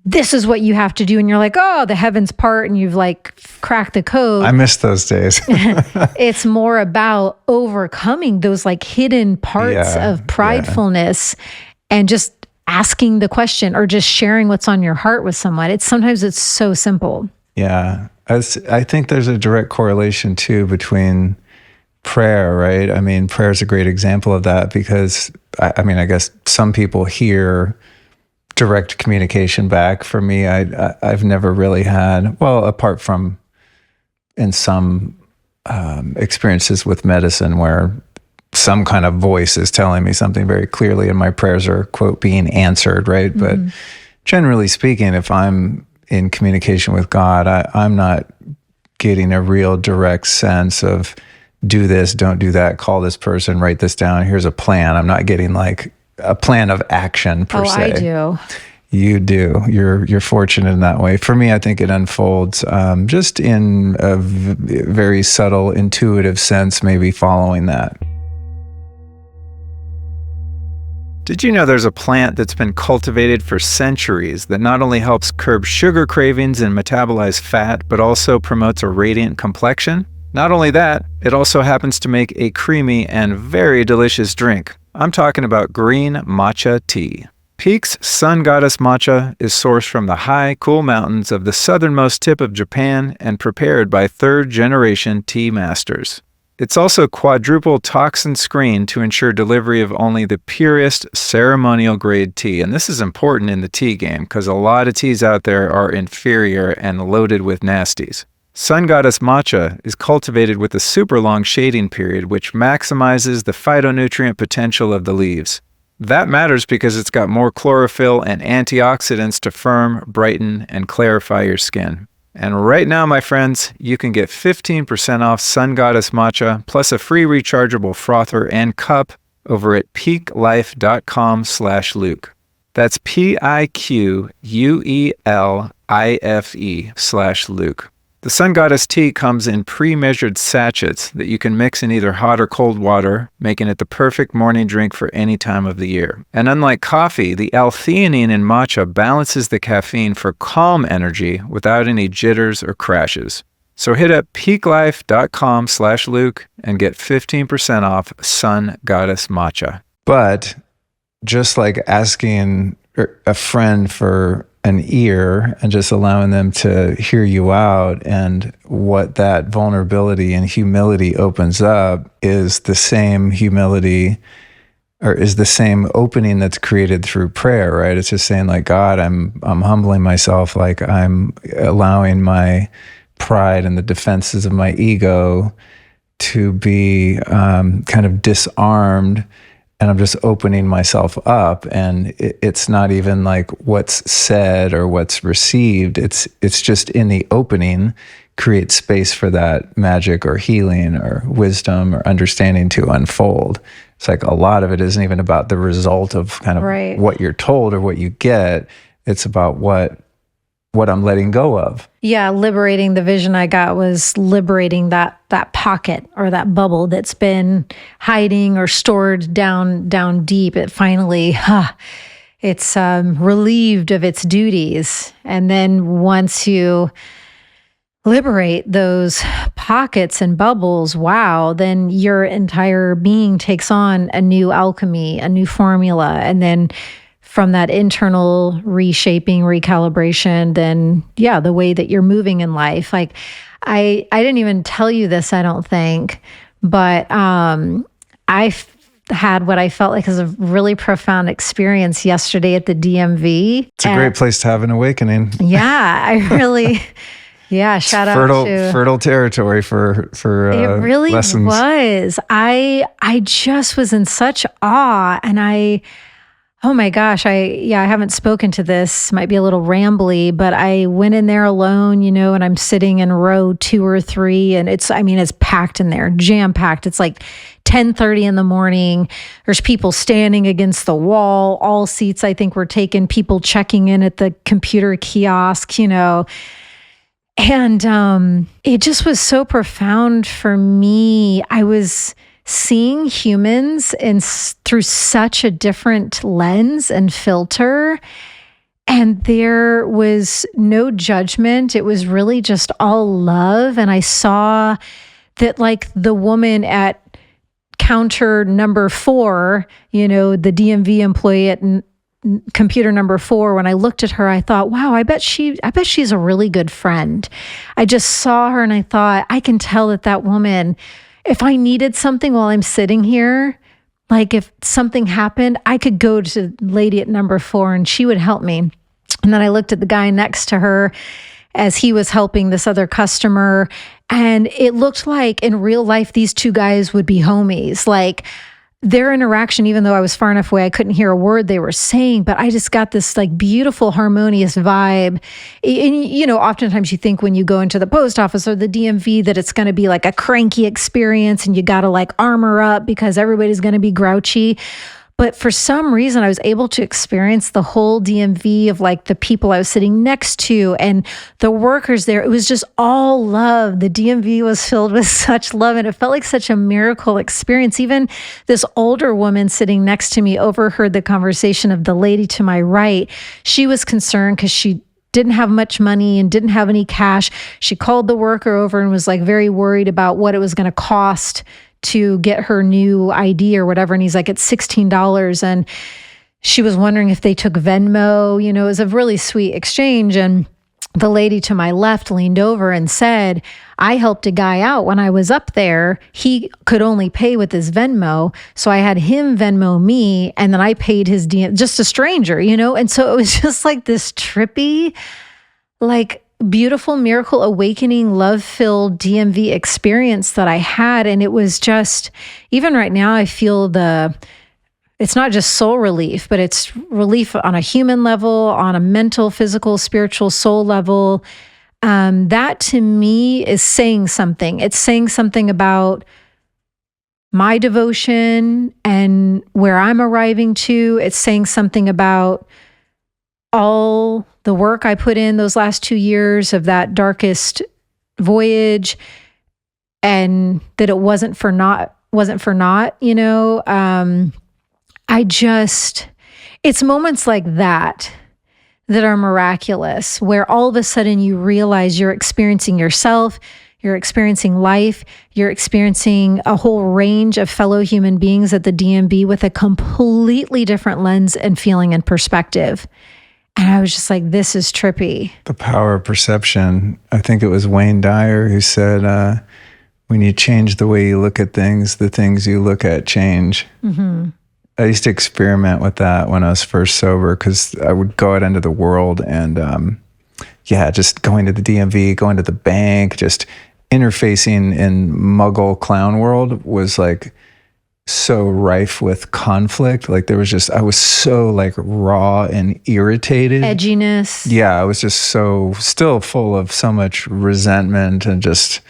B: this is what you have to do. And you're like, oh, the heavens part, and you've like cracked the code.
A: I miss those days.
B: It's more about overcoming those like hidden parts of pridefulness and just asking the question or just sharing what's on your heart with someone. Sometimes it's so simple.
A: Yeah. I think there's a direct correlation too between prayer, right? I mean, prayer is a great example of that because I guess some people hear direct communication back. For me, I've never really had, well, apart from in some experiences with medicine where some kind of voice is telling me something very clearly and my prayers are, quote, being answered, right? Mm-hmm. But generally speaking, if I'm in communication with God, I'm not getting a real direct sense of do this, don't do that, call this person, write this down, here's a plan. I'm not getting like a plan of action per se.
B: I do.
A: You do. You're fortunate in that way. For me, I think it unfolds just in a very subtle, intuitive sense, maybe following that.
C: Did you know there's a plant that's been cultivated for centuries that not only helps curb sugar cravings and metabolize fat, but also promotes a radiant complexion? Not only that, it also happens to make a creamy and very delicious drink. I'm talking about green matcha tea. Peak's Sun Goddess matcha is sourced from the high, cool mountains of the southernmost tip of Japan and prepared by third-generation tea masters. It's also quadruple toxin screened to ensure delivery of only the purest ceremonial grade tea. And this is important in the tea game because a lot of teas out there are inferior and loaded with nasties. Sun Goddess matcha is cultivated with a super long shading period, which maximizes the phytonutrient potential of the leaves. That matters because it's got more chlorophyll and antioxidants to firm, brighten, and clarify your skin. And right now, my friends, you can get 15% off Sun Goddess matcha plus a free rechargeable frother and cup over at peaklife.com/Luke. That's PIQUELIFE/Luke. The Sun Goddess tea comes in pre-measured sachets that you can mix in either hot or cold water, making it the perfect morning drink for any time of the year. And unlike coffee, the L-theanine in matcha balances the caffeine for calm energy without any jitters or crashes. So hit up peaklife.com/Luke and get 15% off Sun Goddess matcha.
A: But just like asking a friend for an ear and just allowing them to hear you out, and what that vulnerability and humility opens up is the same humility, or is the same opening that's created through prayer, right? It's just saying like, God, I'm humbling myself, like I'm allowing my pride and the defenses of my ego to be kind of disarmed, and I'm just opening myself up. And it's not even like what's said or what's received. It's just in the opening, create space for that magic or healing or wisdom or understanding to unfold. It's like a lot of it isn't even about the result of kind of
B: Right.
A: what you're told or what you get. It's about what I'm letting go of.
B: Yeah, liberating. The vision I got was liberating that pocket or that bubble that's been hiding or stored down deep. It finally, it's relieved of its duties. And then once you liberate those pockets and bubbles, wow, then your entire being takes on a new alchemy, a new formula. And then from that internal reshaping, recalibration, then yeah, the way that you're moving in life. Like I didn't even tell you this, I don't think, but had what I felt like was a really profound experience yesterday at the DMV.
A: It's a great place to have an awakening.
B: Yeah, I really, yeah, shout out to
A: fertile territory for
B: it really
A: lessons.
B: was. I just was in such awe, and oh my gosh, I haven't spoken to this, might be a little rambly, but I went in there alone, and I'm sitting in row 2 or 3, and it's packed in there, jam packed. It's like 10:30 in the morning. There's people standing against the wall. All seats, I think, were taken, people checking in at the computer kiosk, and it just was so profound for me. I was seeing humans through such a different lens and filter. And there was no judgment. It was really just all love. And I saw that, like, the woman at counter number 4, the DMV employee at computer number 4, when I looked at her, I thought, wow, I bet she's a really good friend. I just saw her and I thought, I can tell that woman, if I needed something while I'm sitting here, like if something happened, I could go to the lady at number 4 and she would help me. And then I looked at the guy next to her as he was helping this other customer. And it looked like in real life, these two guys would be homies. Like their interaction, even though I was far enough away, I couldn't hear a word they were saying, but I just got this like beautiful, harmonious vibe. And, oftentimes you think when you go into the post office or the DMV that it's going to be like a cranky experience and you got to like armor up because everybody's going to be grouchy. But for some reason, I was able to experience the whole DMV of like the people I was sitting next to and the workers there. It was just all love. The DMV was filled with such love, and it felt like such a miracle experience. Even this older woman sitting next to me overheard the conversation of the lady to my right. She was concerned because she didn't have much money and didn't have any cash. She called the worker over and was like very worried about what it was going to cost to get her new ID or whatever. And he's like, it's $16. And she was wondering if they took Venmo. It was a really sweet exchange. And the lady to my left leaned over and said, I helped a guy out when I was up there. He could only pay with his Venmo. So I had him Venmo me, and then I paid his DM, just a stranger, And so it was just like this trippy, like beautiful, miracle, awakening, love-filled DMV experience that I had. And it was just, even right now, I feel it's not just soul relief, but it's relief on a human level, on a mental, physical, spiritual, soul level. That to me is saying something. It's saying something about my devotion and where I'm arriving to. It's saying something about all the work I put in those last 2 years of that darkest voyage, and that it wasn't for naught, it's moments like that are miraculous, where all of a sudden you realize you're experiencing yourself, you're experiencing life, you're experiencing a whole range of fellow human beings at the DMV with a completely different lens and feeling and perspective. And I was just like, this is trippy.
A: The power of perception. I think it was Wayne Dyer who said, when you change the way you look at things, the things you look at change. Mm-hmm. I used to experiment with that when I was first sober, because I would go out into the world and, just going to the DMV, going to the bank, just interfacing in Muggle clown world was like so rife with conflict. Like I was so like raw and irritated.
B: Edginess.
A: Yeah, I was just still full of so much resentment and just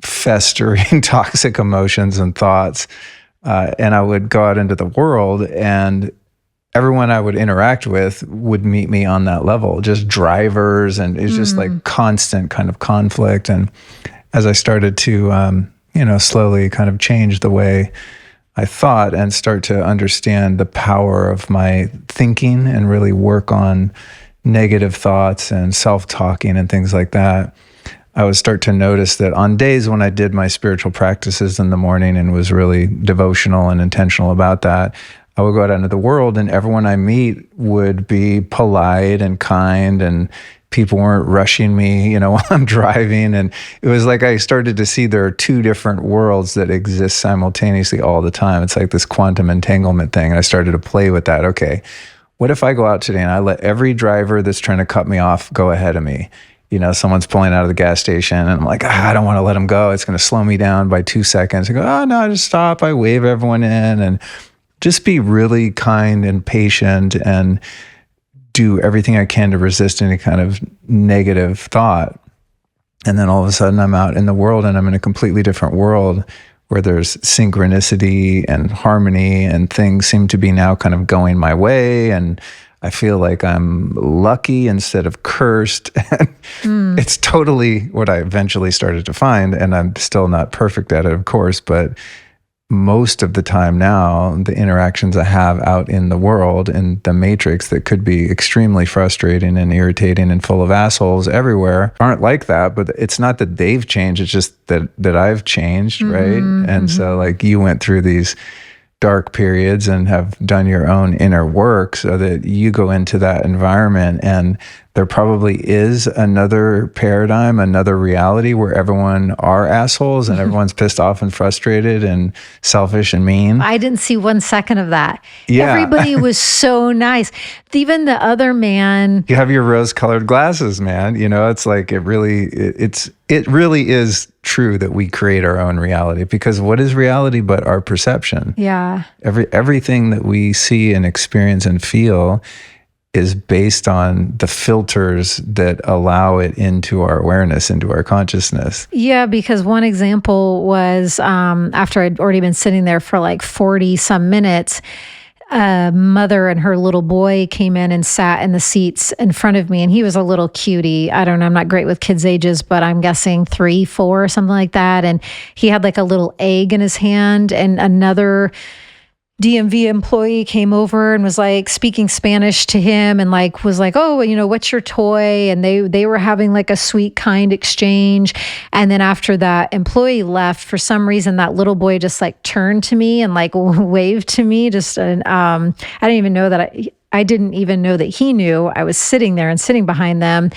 A: festering toxic emotions and thoughts. And I would go out into the world, and everyone I would interact with would meet me on that level, just drivers. And it's just like constant kind of conflict. And as I started to, slowly kind of change the way I thought and start to understand the power of my thinking and really work on negative thoughts and self-talking and things like that, I would start to notice that on days when I did my spiritual practices in the morning and was really devotional and intentional about that, I would go out into the world and everyone I meet would be polite and kind, and people weren't rushing me, while I'm driving. And it was like I started to see there are two different worlds that exist simultaneously all the time. It's like this quantum entanglement thing. And I started to play with that. Okay, what if I go out today and I let every driver that's trying to cut me off go ahead of me? Someone's pulling out of the gas station and I'm like, I don't want to let him go. It's going to slow me down by 2 seconds. I go, oh no, just stop. I wave everyone in and just be really kind and patient and do everything I can to resist any kind of negative thought. And then all of a sudden I'm out in the world and I'm in a completely different world where there's synchronicity and harmony, and things seem to be now kind of going my way. And I feel like I'm lucky instead of cursed. It's totally what I eventually started to find. And I'm still not perfect at it, of course, but most of the time now, the interactions I have out in the world, in the matrix that could be extremely frustrating and irritating and full of assholes everywhere, aren't like that. But it's not that they've changed, it's just that I've changed, right? And so like you went through these dark periods and have done your own inner work so that you go into that environment and there probably is another paradigm, another reality where everyone are assholes and everyone's pissed off and frustrated and selfish and mean.
B: I didn't see 1 second of that.
A: Yeah.
B: Everybody was so nice. Even the other man.
A: You have your rose-colored glasses, man. It's like it really is true that we create our own reality, because what is reality but our perception?
B: Yeah.
A: Everything that we see and experience and feel is based on the filters that allow it into our awareness, into our consciousness.
B: Yeah, because one example was after I'd already been sitting there for like 40 some minutes, a mother and her little boy came in and sat in the seats in front of me, and he was a little cutie. I don't know, I'm not great with kids' ages, but I'm guessing 3, 4, something like that. And he had like a little egg in his hand, and another DMV employee came over and was like speaking Spanish to him and like was like, oh, what's your toy? And they were having like a sweet, kind exchange. And then after that employee left, for some reason, that little boy just like turned to me and like waved to me. I didn't even know that I didn't even know that he knew I was sitting there and sitting behind them.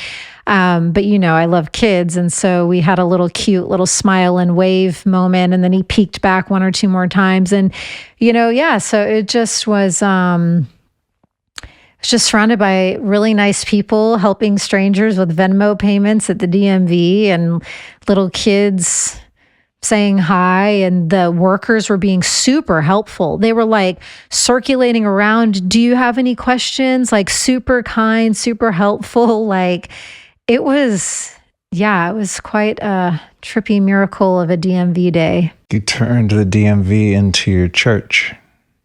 B: But I love kids. And so we had a little cute little smile and wave moment. And then he peeked back 1 or 2 more times. And, so it just was, was just surrounded by really nice people helping strangers with Venmo payments at the DMV, and little kids saying hi, and the workers were being super helpful. They were like circulating around. Do you have any questions? Like super kind, super helpful. Like it was quite a trippy miracle of a DMV day.
A: You turned the DMV into your church.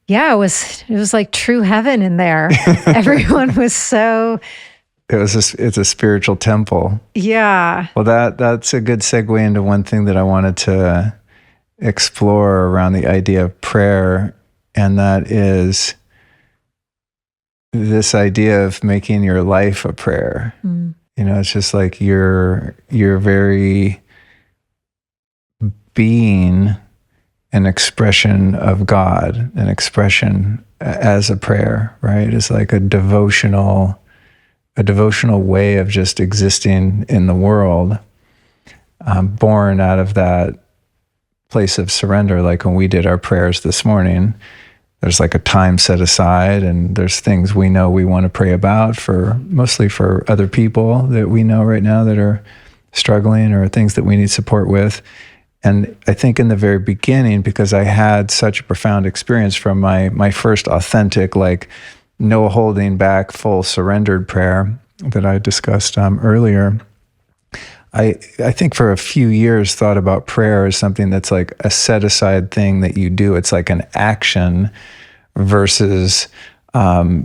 B: Yeah, it was like true heaven in there. Everyone was so...
A: It's a spiritual temple.
B: Yeah.
A: Well, that's a good segue into one thing that I wanted to explore around the idea of prayer, and that is this idea of making your life a prayer. It's just like your very being an expression of God, an expression as a prayer, right? It's like a devotional way of just existing in the world, born out of that place of surrender. Like when we did our prayers this morning, there's like a time set aside, and there's things we know we want to pray about, mostly for other people that we know right now that are struggling, or things that we need support with. And I think in the very beginning, because I had such a profound experience from my first authentic, like no holding back, full surrendered prayer that I discussed earlier, I think for a few years thought about prayer as something that's like a set aside thing that you do. It's like an action versus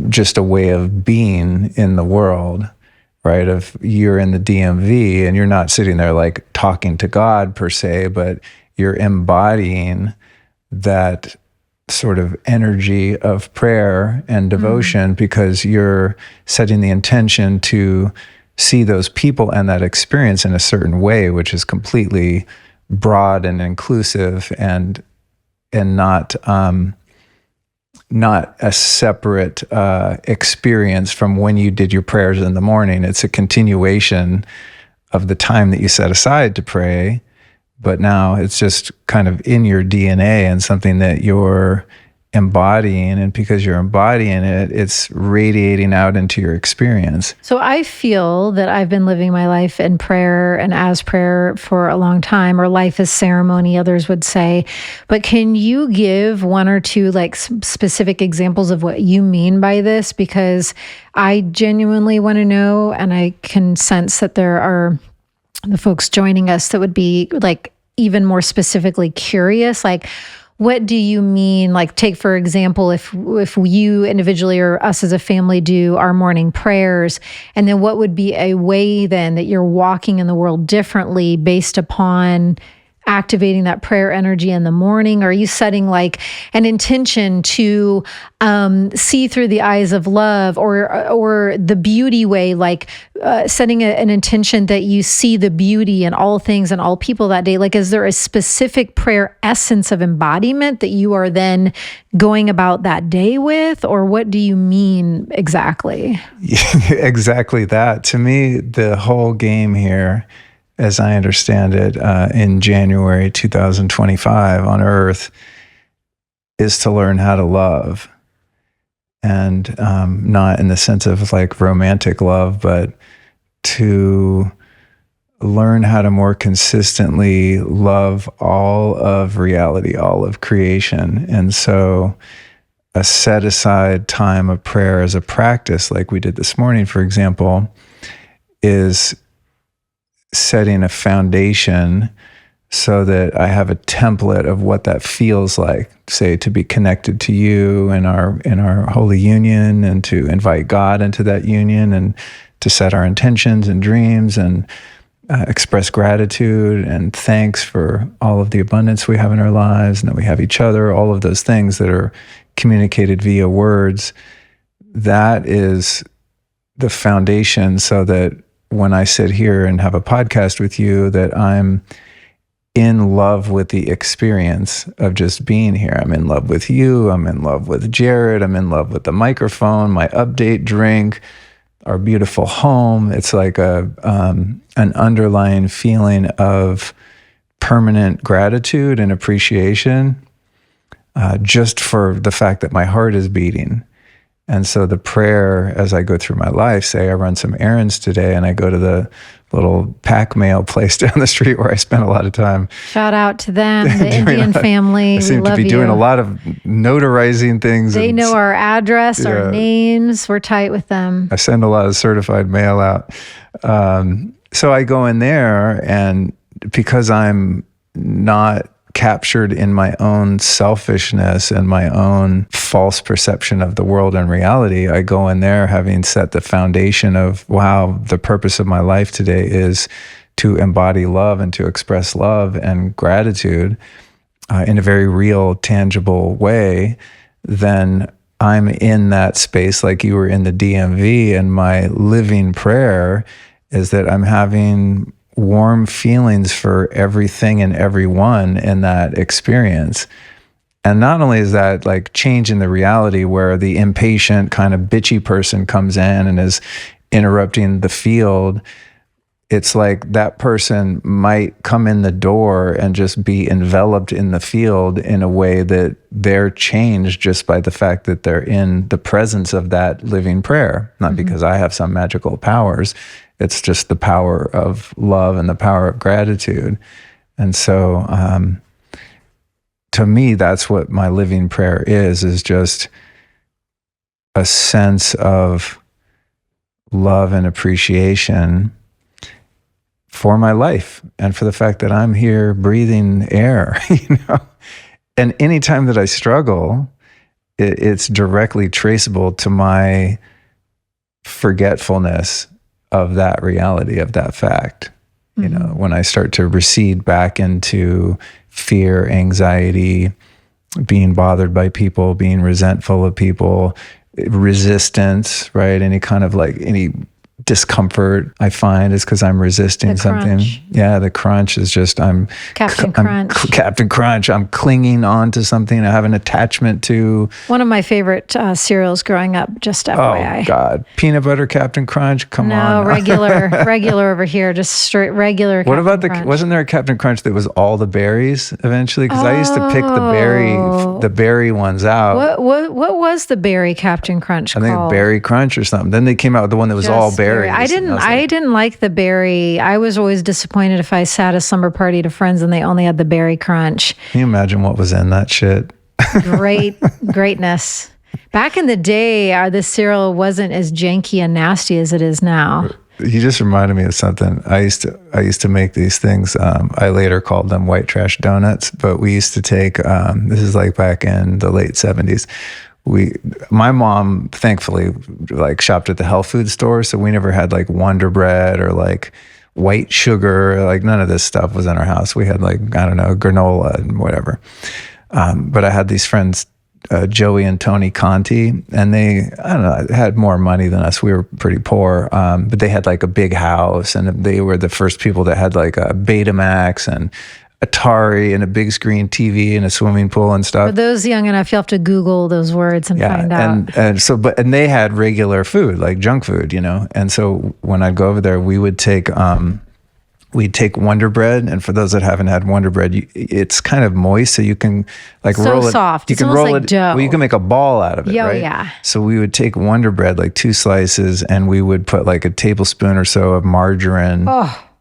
A: just a way of being in the world, right? If you're in the DMV and you're not sitting there like talking to God per se, but you're embodying that sort of energy of prayer and devotion because you're setting the intention to see those people and that experience in a certain way, which is completely broad and inclusive and not a separate experience from when you did your prayers in the morning. It's a continuation of the time that you set aside to pray, but now it's just kind of in your DNA and something that you're embodying, and because you're embodying it, it's radiating out into your experience.
B: So I feel that I've been living my life in prayer and as prayer for a long time, or life as ceremony, others would say. But can you give one or two like specific examples of what you mean by this? Because I genuinely want to know, and I can sense that there are the folks joining us that would be like even more specifically curious, like, what do you mean? Like, take, for example, if you individually or us as a family do our morning prayers, and then what would be a way then that you're walking in the world differently based upon activating that prayer energy in the morning? Are you setting like an intention to see through the eyes of love, or the beauty way, like setting an intention that you see the beauty in all things and all people that day? Like, is there a specific prayer essence of embodiment that you are then going about that day with, or what do you mean exactly?
A: Exactly that. To me, the whole game here, as I understand it, in January 2025 on Earth, is to learn how to love. And not in the sense of like romantic love, but to learn how to more consistently love all of reality, all of creation. And so a set aside time of prayer as a practice, like we did this morning, for example, is setting a foundation so that I have a template of what that feels like, say, to be connected to you in our holy union, and to invite God into that union, and to set our intentions and dreams, and express gratitude and thanks for all of the abundance we have in our lives, and that we have each other, all of those things that are communicated via words. That is the foundation, so that when I sit here and have a podcast with you, that I'm in love with the experience of just being here. I'm in love with you. I'm in love with Jared. I'm in love with the microphone, my update drink, our beautiful home. It's like an underlying feeling of permanent gratitude and appreciation, just for the fact that my heart is beating. And so the prayer, as I go through my life, say I run some errands today and I go to the little pack mail place down the street where I spent a lot of time.
B: Shout out to them, the Indian family.
A: I seem
B: we
A: to be
B: love
A: doing
B: you.
A: a lot of notarizing things.
B: They know our address,
A: Yeah.
B: our names. We're tight with them.
A: I send a lot of certified mail out. So I go in there, and because I'm not captured in my own selfishness and my own false perception of the world and reality, I go in there having set the foundation of, wow, the purpose of my life today is to embody love and to express love and gratitude in a very real, tangible way. Then I'm in that space like you were in the DMV, and my living prayer is that I'm having warm feelings for everything and everyone in that experience. And not only is that like changing the reality where the impatient kind of bitchy person comes in and is interrupting the field, it's like that person might come in the door and just be enveloped in the field in a way that they're changed just by the fact that they're in the presence of that living prayer. Not because I have some magical powers. It's just the power of love and the power of gratitude. And so to me, that's what my living prayer is just a sense of love and appreciation for my life and for the fact that I'm here breathing air, you know? And anytime that I struggle, it's directly traceable to my forgetfulness of that reality, of that fact. You know, when I start to recede back into fear, anxiety, being bothered by people, being resentful of people, resistance, right? Any kind of like any discomfort I find is because I'm resisting something. Yeah, the crunch is just
B: Captain Crunch.
A: Captain Crunch. I'm clinging on to something I have an attachment to.
B: One of my favorite cereals growing up, just FYI.
A: Oh, God. Peanut butter Captain Crunch? Come on.
B: No, regular over here, just straight regular
A: What about
B: Captain Crunch.
A: wasn't there a Captain Crunch that was all the berries eventually? Because I used to pick the berry ones out.
B: What was the berry Captain Crunch called?
A: I think Berry Crunch or something. Then they came out with the one that was all berries.
B: I didn't like the berry. I was always disappointed if I sat a slumber party to friends and they only had the berry crunch.
A: Can you imagine what was in that shit?
B: Greatness. Back in the day, this cereal wasn't as janky and nasty as it is now.
A: You just reminded me of something. I used to make these things. I later called them white trash donuts, but we used to take, this is like back in the late 70s. My mom, thankfully, like shopped at the health food store, so we never had like Wonder Bread or like white sugar. Like none of this stuff was in our house. We had like, I don't know, granola and whatever. But I had these friends, Joey and Tony Conti, and they, I don't know, had more money than us. We were pretty poor, but they had like a big house, and they were the first people that had like a Betamax and Atari and a big screen TV and a swimming pool and stuff.
B: For those young enough, you'll have to Google those words and find out.
A: And they had regular food, like junk food, you know. And so when I'd go over there, we would take we'd take Wonder Bread, and for those that haven't had Wonder Bread, it's kind of moist, so you can like roll it.
B: Soft.
A: You
B: It's
A: can
B: almost
A: roll
B: like
A: it.
B: dough.
A: Well, you can make a ball out of it, right?
B: Yeah.
A: So we would take Wonder Bread, like 2 slices, and we would put like a tablespoon or so of margarine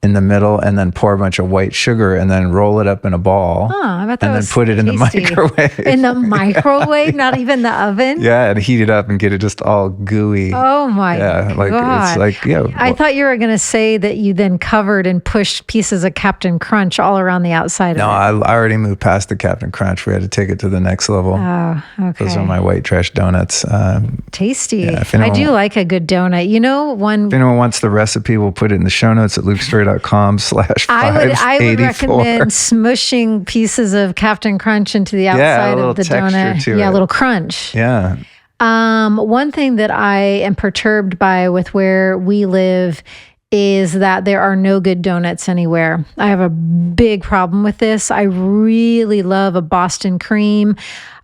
A: in the middle, and then pour a bunch of white sugar, and then roll it up in a ball,
B: I bet that
A: and then
B: was
A: put it in the
B: tasty.
A: microwave.
B: In the microwave, not even the oven.
A: Yeah, and heat it up and get it just all gooey.
B: Oh my
A: like
B: God.
A: it's like
B: I thought you were going to say that you then covered and pushed pieces of Captain Crunch all around the outside
A: No,
B: of it.
A: I already moved past the Captain Crunch. We had to take it to the next level.
B: Oh, okay.
A: Those are my white trash donuts.
B: Tasty.
A: Yeah, if
B: I
A: anyone-
B: do like a good donut. You know,
A: If anyone wants the recipe, we'll put it in the show notes at lukestory.com/584.
B: I would recommend smushing pieces of Captain Crunch into the outside of the donut.
A: To
B: Yeah,
A: it.
B: a little crunch.
A: Yeah.
B: One thing that I am perturbed by with where we live is that there are no good donuts anywhere. I have a big problem with this. I really love a Boston cream.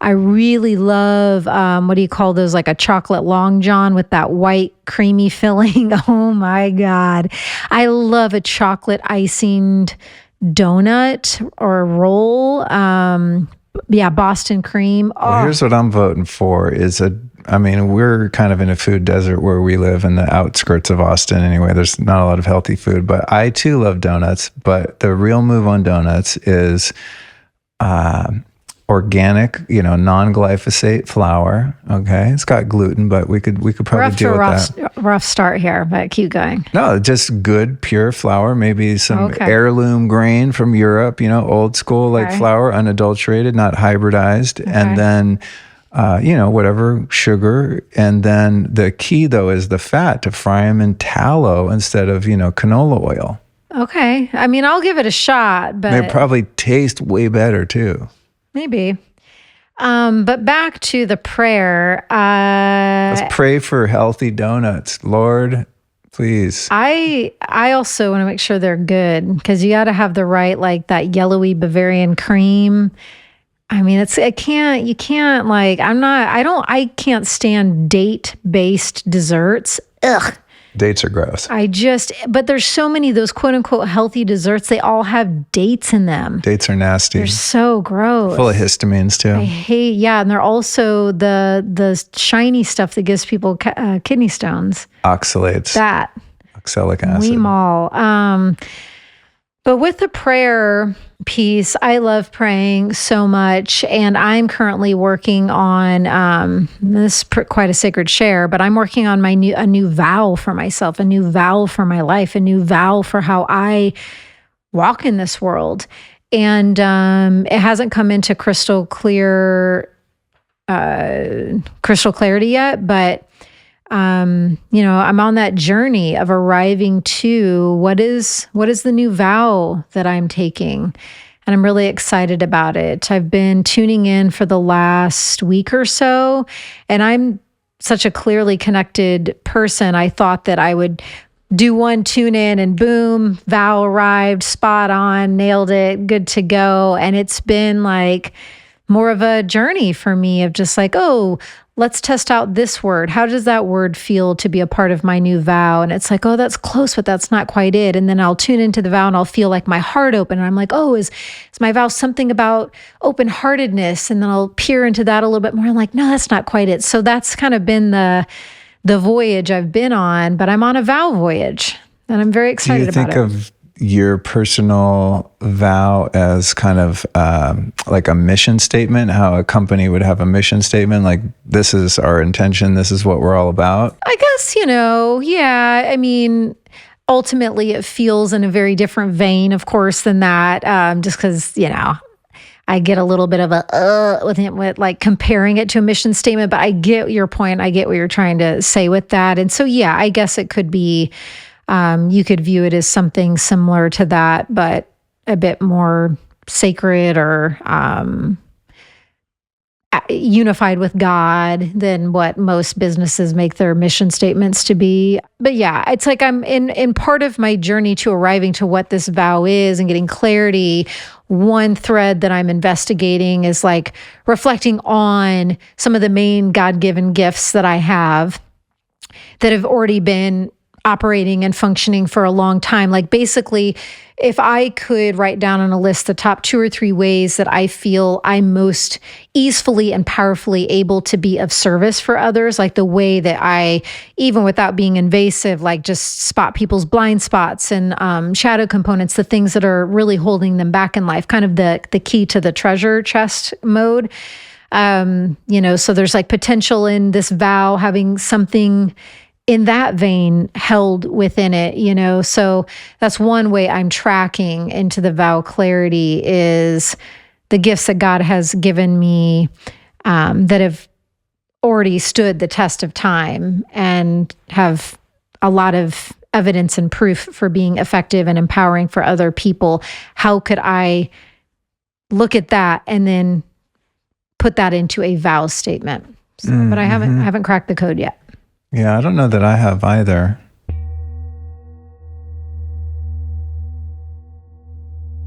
B: I really love, what do you call those? Like a chocolate long john with that white creamy filling. Oh my God. I love a chocolate icinged donut or a roll. Boston cream.
A: Well, here's what I'm voting for is I mean, we're kind of in a food desert where we live in the outskirts of Austin anyway. There's not a lot of healthy food, but I too love donuts. But the real move on donuts is organic, non-glyphosate flour. Okay, it's got gluten, but we could probably deal with that.
B: Rough start here, but keep going.
A: No, just good pure flour. Maybe some heirloom grain from Europe. Old school like flour, unadulterated, not hybridized, and then whatever sugar. And then the key though is the fat, to fry them in tallow instead of canola oil.
B: Okay, I mean I'll give it a shot, but
A: they probably taste way better too.
B: Maybe. But back to the prayer.
A: Let's pray for healthy donuts. Lord, please.
B: I also want to make sure they're good, because you got to have the right, like that yellowy Bavarian cream. I mean, I can't stand date-based desserts. Ugh.
A: Dates are gross.
B: But there's so many of those quote unquote healthy desserts. They all have dates in them.
A: Dates are nasty.
B: They're so gross.
A: Full of histamines too.
B: I hate, and they're also the shiny stuff that gives people kidney stones.
A: Oxalates. Oxalic acid.
B: Weemol. But with the prayer piece, I love praying so much, and I'm currently working on this is quite a sacred share, but I'm working on a new vow for myself, a new vow for my life, a new vow for how I walk in this world. And it hasn't come into crystal clarity yet, but I'm on that journey of arriving to what is the new vow that I'm taking. And I'm really excited about it. I've been tuning in for the last week or so, and I'm such a clearly connected person. I thought that I would do one tune in and boom, vow arrived, spot on, nailed it, good to go. And it's been like more of a journey for me of just like, oh, let's test out this word. How does that word feel to be a part of my new vow? And it's like, oh, that's close, but that's not quite it. And then I'll tune into the vow and I'll feel like my heart open. And I'm like, oh, is my vow something about open-heartedness? And then I'll peer into that a little bit more. I'm like, no, that's not quite it. So that's kind of been the voyage I've been on, but I'm on a vow voyage and I'm very excited about it.
A: Do you think of your personal vow as kind of like a mission statement, how a company would have a mission statement, like this is our intention, this is what we're all about?
B: I guess, yeah. I mean, ultimately it feels in a very different vein, of course, than that, just because, I get a little bit of with like comparing it to a mission statement, but I get your point. I get what you're trying to say with that. And so, yeah, I guess it could be, you could view it as something similar to that, but a bit more sacred or unified with God than what most businesses make their mission statements to be. But yeah, it's like I'm in part of my journey to arriving to what this vow is and getting clarity. One thread that I'm investigating is like reflecting on some of the main God-given gifts that I have that have already been operating and functioning for a long time. Like basically, if I could write down on a list the top 2 or 3 ways that I feel I'm most easily and powerfully able to be of service for others, like the way that I, even without being invasive, like just spot people's blind spots and shadow components, the things that are really holding them back in life, kind of the key to the treasure chest mode. So there's like potential in this vow having something in that vein held within it, so that's one way I'm tracking into the vow clarity is the gifts that God has given me that have already stood the test of time and have a lot of evidence and proof for being effective and empowering for other people. How could I look at that and then put that into a vow statement? But I haven't cracked the code yet.
A: Yeah, I don't know that I have either.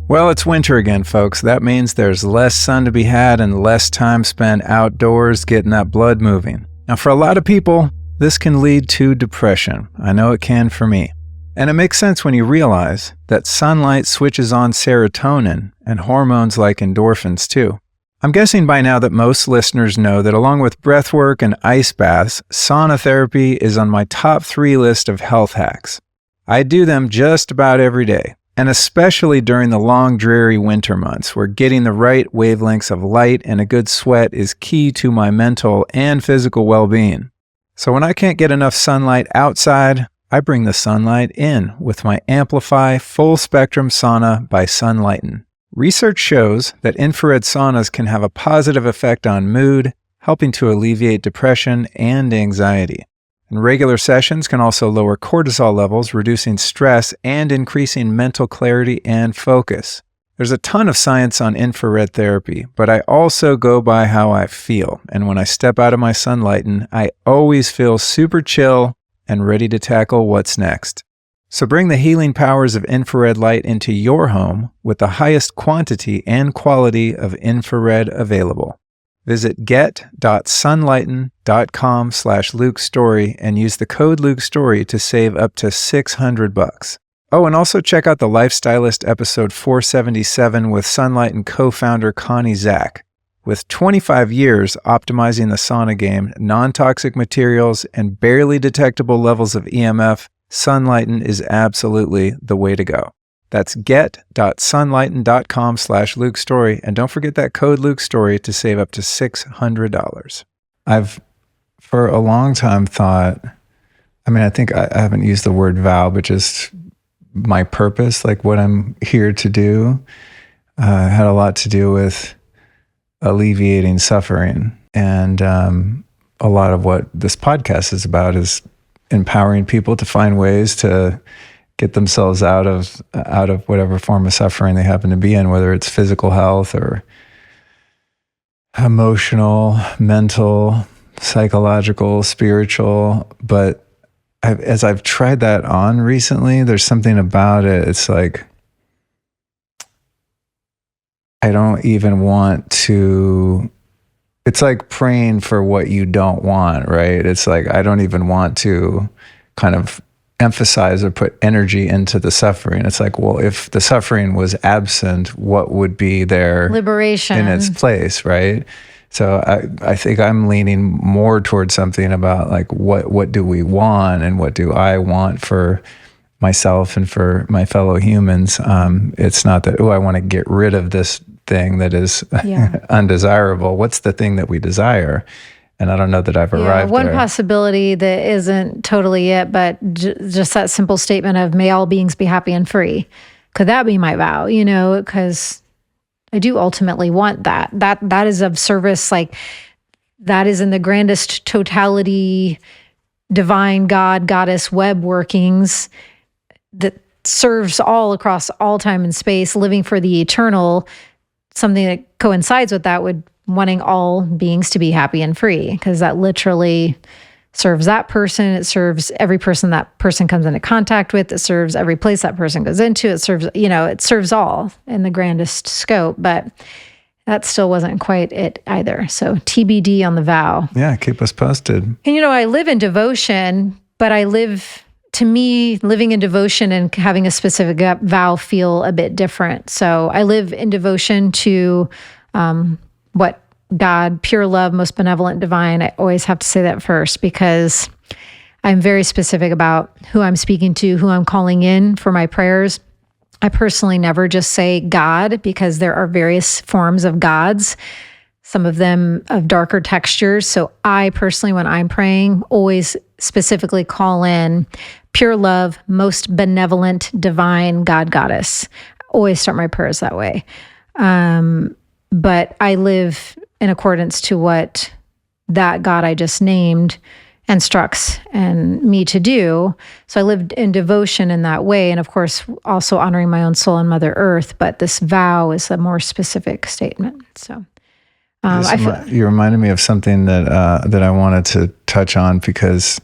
C: Well, it's winter again, folks. That means there's less sun to be had and less time spent outdoors getting that blood moving. Now, for a lot of people, this can lead to depression. I know it can for me. And it makes sense when you realize that sunlight switches on serotonin and hormones like endorphins too. I'm guessing by now that most listeners know that along with breathwork and ice baths, sauna therapy is on my top 3 list of health hacks. I do them just about every day, and especially during the long, dreary winter months where getting the right wavelengths of light and a good sweat is key to my mental and physical well-being. So when I can't get enough sunlight outside, I bring the sunlight in with my Amplify Full Spectrum Sauna by Sunlighten. Research shows that infrared saunas can have a positive effect on mood, helping to alleviate depression and anxiety. And regular sessions can also lower cortisol levels, reducing stress and increasing mental clarity and focus. There's a ton of science on infrared therapy, but I also go by how I feel. And when I step out of my Sunlighten, I always feel super chill and ready to tackle what's next. So bring the healing powers of infrared light into your home with the highest quantity and quality of infrared available. Visit get.sunlighten.com/Luke Storey and use the code Luke Storey to save up to $600. Oh, and also check out the Lifestylist episode 477 with Sunlighten co-founder Connie Zach. With 25 years optimizing the sauna game, non-toxic materials, and barely detectable levels of EMF, Sunlighten is absolutely the way to go. That's get.sunlighten.com/Luke Storey. And don't forget that code Luke Storey to save up to $600.
A: I've, for a long time, thought, I think I haven't used the word vow, but just my purpose, like what I'm here to do, had a lot to do with alleviating suffering. And a lot of what this podcast is about is empowering people to find ways to get themselves out of whatever form of suffering they happen to be in, whether it's physical health or emotional, mental, psychological, spiritual. But as I've tried that on recently, there's something about it. It's like, I don't even want to. It's like praying for what you don't want, right? It's like, I don't even want to kind of emphasize or put energy into the suffering. It's like, well, if the suffering was absent, what would be there?
B: Liberation.
A: In its place, right? So I think I'm leaning more towards something about like, what do we want and what do I want for myself and for my fellow humans? It's not that, I want to get rid of this thing that is undesirable. What's the thing that we desire? And I don't know that I've arrived
B: one
A: there.
B: possibility that isn't totally it, but just that simple statement of may all beings be happy and free. Could that be my vow? Because I do ultimately want that. That is of service. Like that is in the grandest totality, divine God, goddess web workings that serves all across all time and space, living for the eternal. Something that coincides with that would wanting all beings to be happy and free, because that literally serves that person. It serves every person that person comes into contact with. It serves every place that person goes into. It serves, it serves all in the grandest scope, but that still wasn't quite it either. So TBD on the vow.
A: Yeah, keep us posted.
B: And I live in devotion, but to me, living in devotion and having a specific vow feel a bit different. So I live in devotion to what God, pure love, most benevolent, divine. I always have to say that first because I'm very specific about who I'm speaking to, who I'm calling in for my prayers. I personally never just say God because there are various forms of gods, some of them of darker textures. So I personally, when I'm praying, always specifically call in pure love, most benevolent, divine God, goddess. Always start my prayers that way. But I live in accordance to what that God I just named instructs and me to do. So I lived in devotion in that way. And of course, also honoring my own soul and Mother Earth. But this vow is a more specific statement. So
A: you reminded me of something that I wanted to touch on, because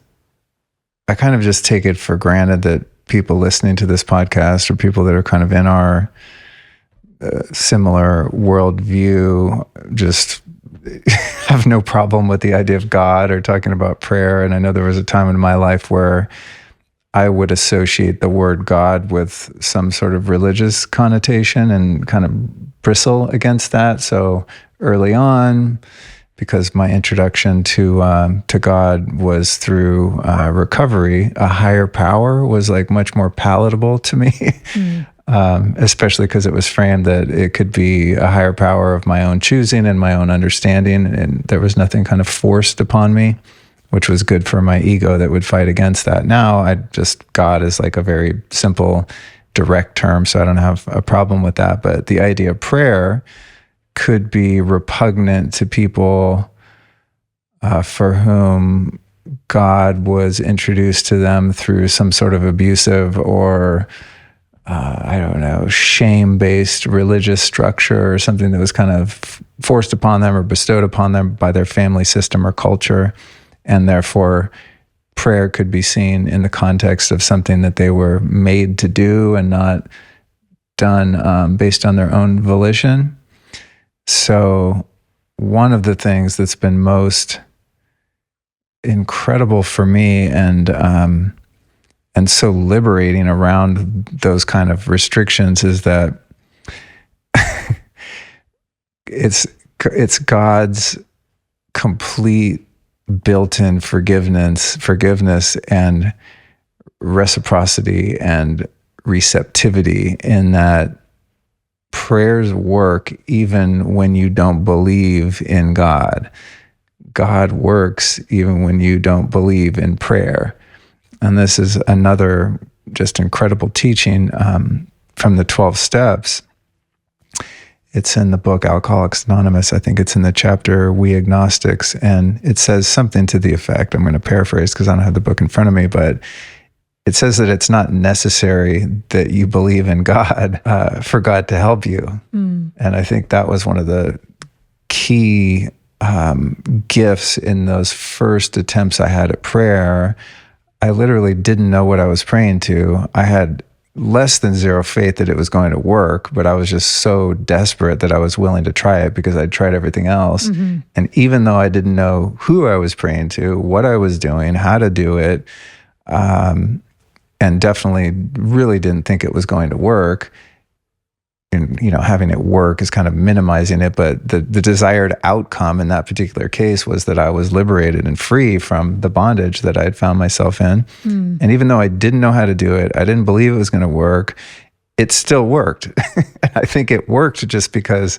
A: I kind of just take it for granted that people listening to this podcast or people that are kind of in our similar worldview just have no problem with the idea of God or talking about prayer. And I know there was a time in my life where I would associate the word God with some sort of religious connotation and kind of bristle against that. So early on, because my introduction to God was through recovery, a higher power was like much more palatable to me, especially because it was framed that it could be a higher power of my own choosing and my own understanding, and there was nothing kind of forced upon me, which was good for my ego that would fight against that. Now, God is like a very simple, direct term, so I don't have a problem with that. But the idea of prayer could be repugnant to people for whom God was introduced to them through some sort of abusive or, shame-based religious structure or something that was kind of forced upon them or bestowed upon them by their family system or culture. And therefore, prayer could be seen in the context of something that they were made to do and not done based on their own volition. So one of the things that's been most incredible for me and so liberating around those kind of restrictions is that it's God's complete built-in forgiveness and reciprocity and receptivity in that prayers work even when you don't believe in God. God works even when you don't believe in prayer. And this is another just incredible teaching from the 12 steps. It's in the book Alcoholics Anonymous. I think it's in the chapter We Agnostics. And it says something to the effect, I'm going to paraphrase because I don't have the book in front of me, but it says that it's not necessary that you believe in God for God to help you. And I think that was one of the key gifts in those first attempts I had at prayer. I literally didn't know what I was praying to. I had less than zero faith that it was going to work, but I was just so desperate that I was willing to try it because I'd tried everything else. And even though I didn't know who I was praying to, what I was doing, how to do it, and definitely really didn't think it was going to work. And, having it work is kind of minimizing it, but the desired outcome in that particular case was that I was liberated and free from the bondage that I had found myself in. And even though I didn't know how to do it, I didn't believe it was going to work, it still worked. I think it worked just because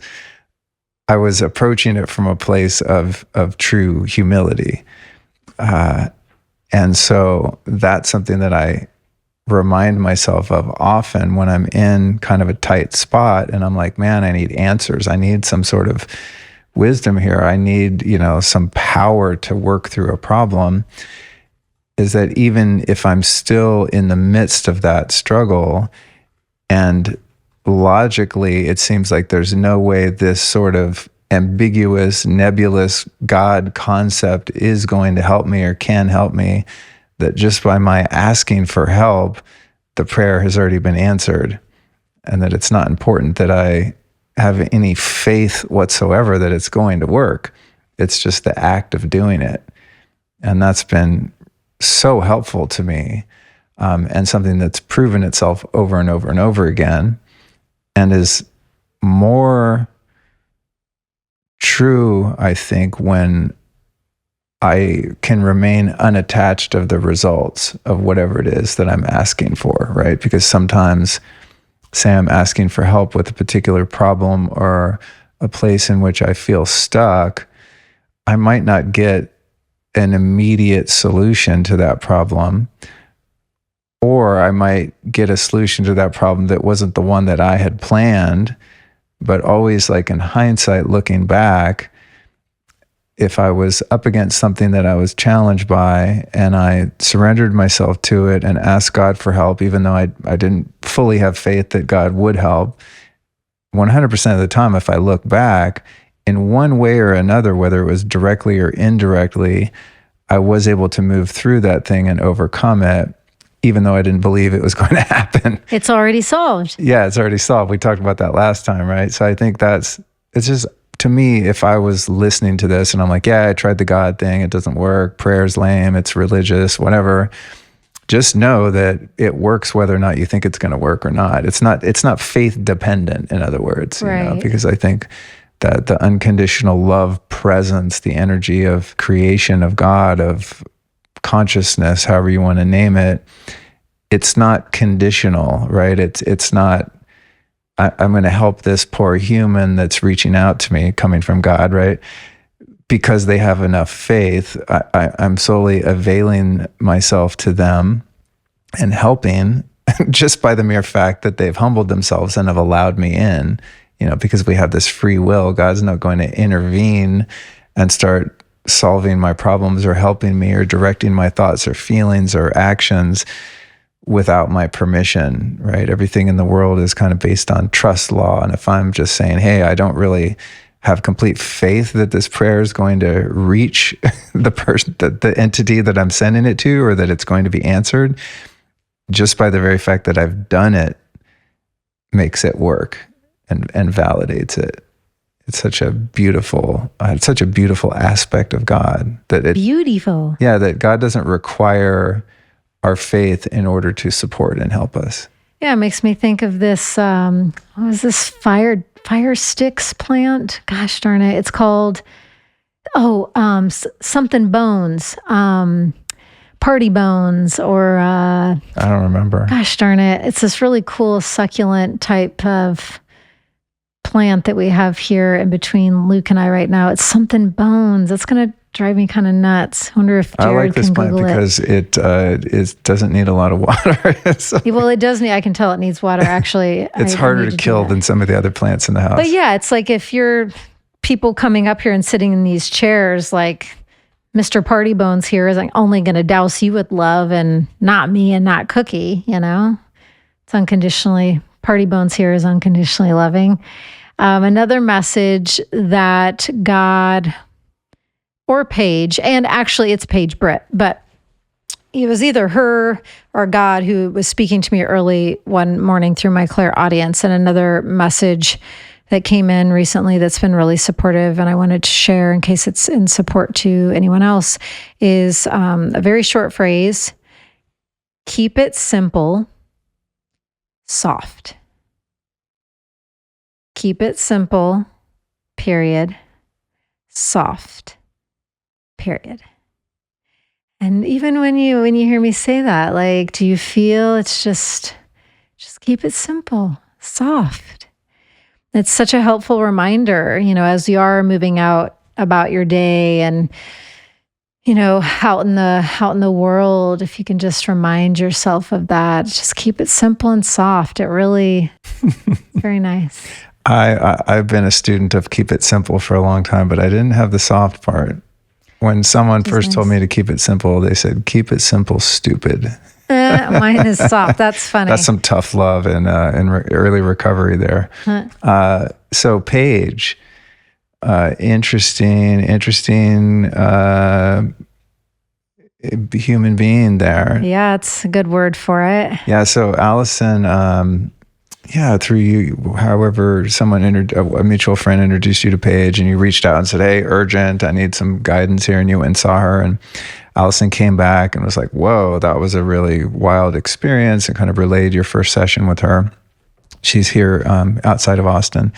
A: I was approaching it from a place of true humility. And so that's something that I remind myself of often when I'm in kind of a tight spot and I'm like, man, I need answers. I need some sort of wisdom here. I need, some power to work through a problem. Is that even if I'm still in the midst of that struggle and logically it seems like there's no way this sort of ambiguous, nebulous God concept is going to help me or can help me, that just by my asking for help, the prayer has already been answered, and that it's not important that I have any faith whatsoever that it's going to work. It's just the act of doing it. And that's been so helpful to me, and something that's proven itself over and over and over again, and is more true, I think, when I can remain unattached of the results of whatever it is that I'm asking for, right? Because sometimes, say I'm asking for help with a particular problem or a place in which I feel stuck, I might not get an immediate solution to that problem, or I might get a solution to that problem that wasn't the one that I had planned, but always, like in hindsight, looking back, if I was up against something that I was challenged by and I surrendered myself to it and asked God for help, even though I didn't fully have faith that God would help, 100% of the time, if I look back, in one way or another, whether it was directly or indirectly, I was able to move through that thing and overcome it, even though I didn't believe it was going to happen.
B: It's already solved.
A: Yeah, it's already solved. We talked about that last time, right? So I think it's just, to me, if I was listening to this and I'm like, yeah, I tried the God thing, it doesn't work, prayer's lame, it's religious, whatever, just know that it works whether or not you think it's going to work or not. It's not faith dependent, in other words,
B: Right.
A: because I think that the unconditional love presence, the energy of creation of God, of consciousness, however you want to name it, it's not conditional, right? It's not, I'm going to help this poor human that's reaching out to me, coming from God, right? Because they have enough faith, I'm solely availing myself to them and helping just by the mere fact that they've humbled themselves and have allowed me in, because we have this free will. God's not going to intervene and start solving my problems or helping me or directing my thoughts or feelings or actions without my permission, right? Everything in the world is kind of based on trust law. And if I'm just saying, hey, I don't really have complete faith that this prayer is going to reach the person, the entity that I'm sending it to, or that it's going to be answered, just by the very fact that I've done it makes it work and validates it. It's such a beautiful aspect of God
B: Beautiful.
A: Yeah, that God doesn't require our faith in order to support and help us.
B: Yeah, it makes me think of this, what was this fire sticks plant? Gosh darn it. It's called, something bones, party bones, or... I
A: don't remember.
B: Gosh darn it. It's this really cool succulent type of plant that we have here in between Luke and I right now. It's something bones. It's going to drive me kind of nuts. I wonder if Jared
A: I like this
B: can
A: plant
B: Google
A: because it doesn't need a lot of water. So
B: well, it does need, I can tell it needs water, actually.
A: it's harder to kill than some of the other plants in the house.
B: But yeah, it's like if you're people coming up here and sitting in these chairs, like Mr. Party Bones here is like only going to douse you with love and not me and not Cookie, It's unconditionally, Party Bones here is unconditionally loving. Another message that God... or Paige, and actually it's Paige Britt, but it was either her or God who was speaking to me early one morning through my Claire audience. And another message that came in recently that's been really supportive, and I wanted to share in case it's in support to anyone else, is a very short phrase: keep it simple, soft. Keep it simple, period, soft. Period. And even when you hear me say that, like, do you feel it's just keep it simple, soft? It's such a helpful reminder, as you are moving out about your day and, out in the world, if you can just remind yourself of that, just keep it simple and soft. It really, very nice.
A: I've been a student of keep it simple for a long time, but I didn't have the soft part. When someone first told me to keep it simple, they said, keep it simple, stupid.
B: Mine is soft. That's funny.
A: That's some tough love in early recovery there. So Paige, interesting human being there.
B: Yeah, it's a good word for it.
A: Yeah, so Alyson... through you, however, a mutual friend introduced you to Paige, and you reached out and said, hey, urgent, I need some guidance here. And you went and saw her, and Alyson came back and was like, whoa, that was a really wild experience, and kind of relayed your first session with her. She's here outside of Austin.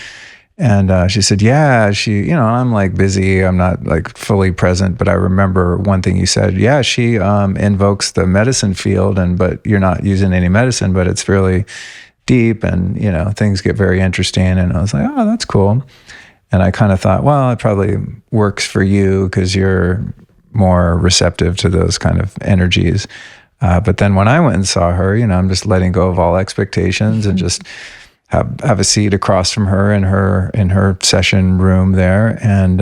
A: And she said, I'm like busy. I'm not like fully present, but I remember one thing you said. Yeah, she invokes the medicine field, but you're not using any medicine, but it's really deep, and things get very interesting. And I was like, oh, that's cool. And I kind of thought, well, it probably works for you because you're more receptive to those kind of energies. But then when I went and saw her, I'm just letting go of all expectations and just have a seat across from her in her session room there, and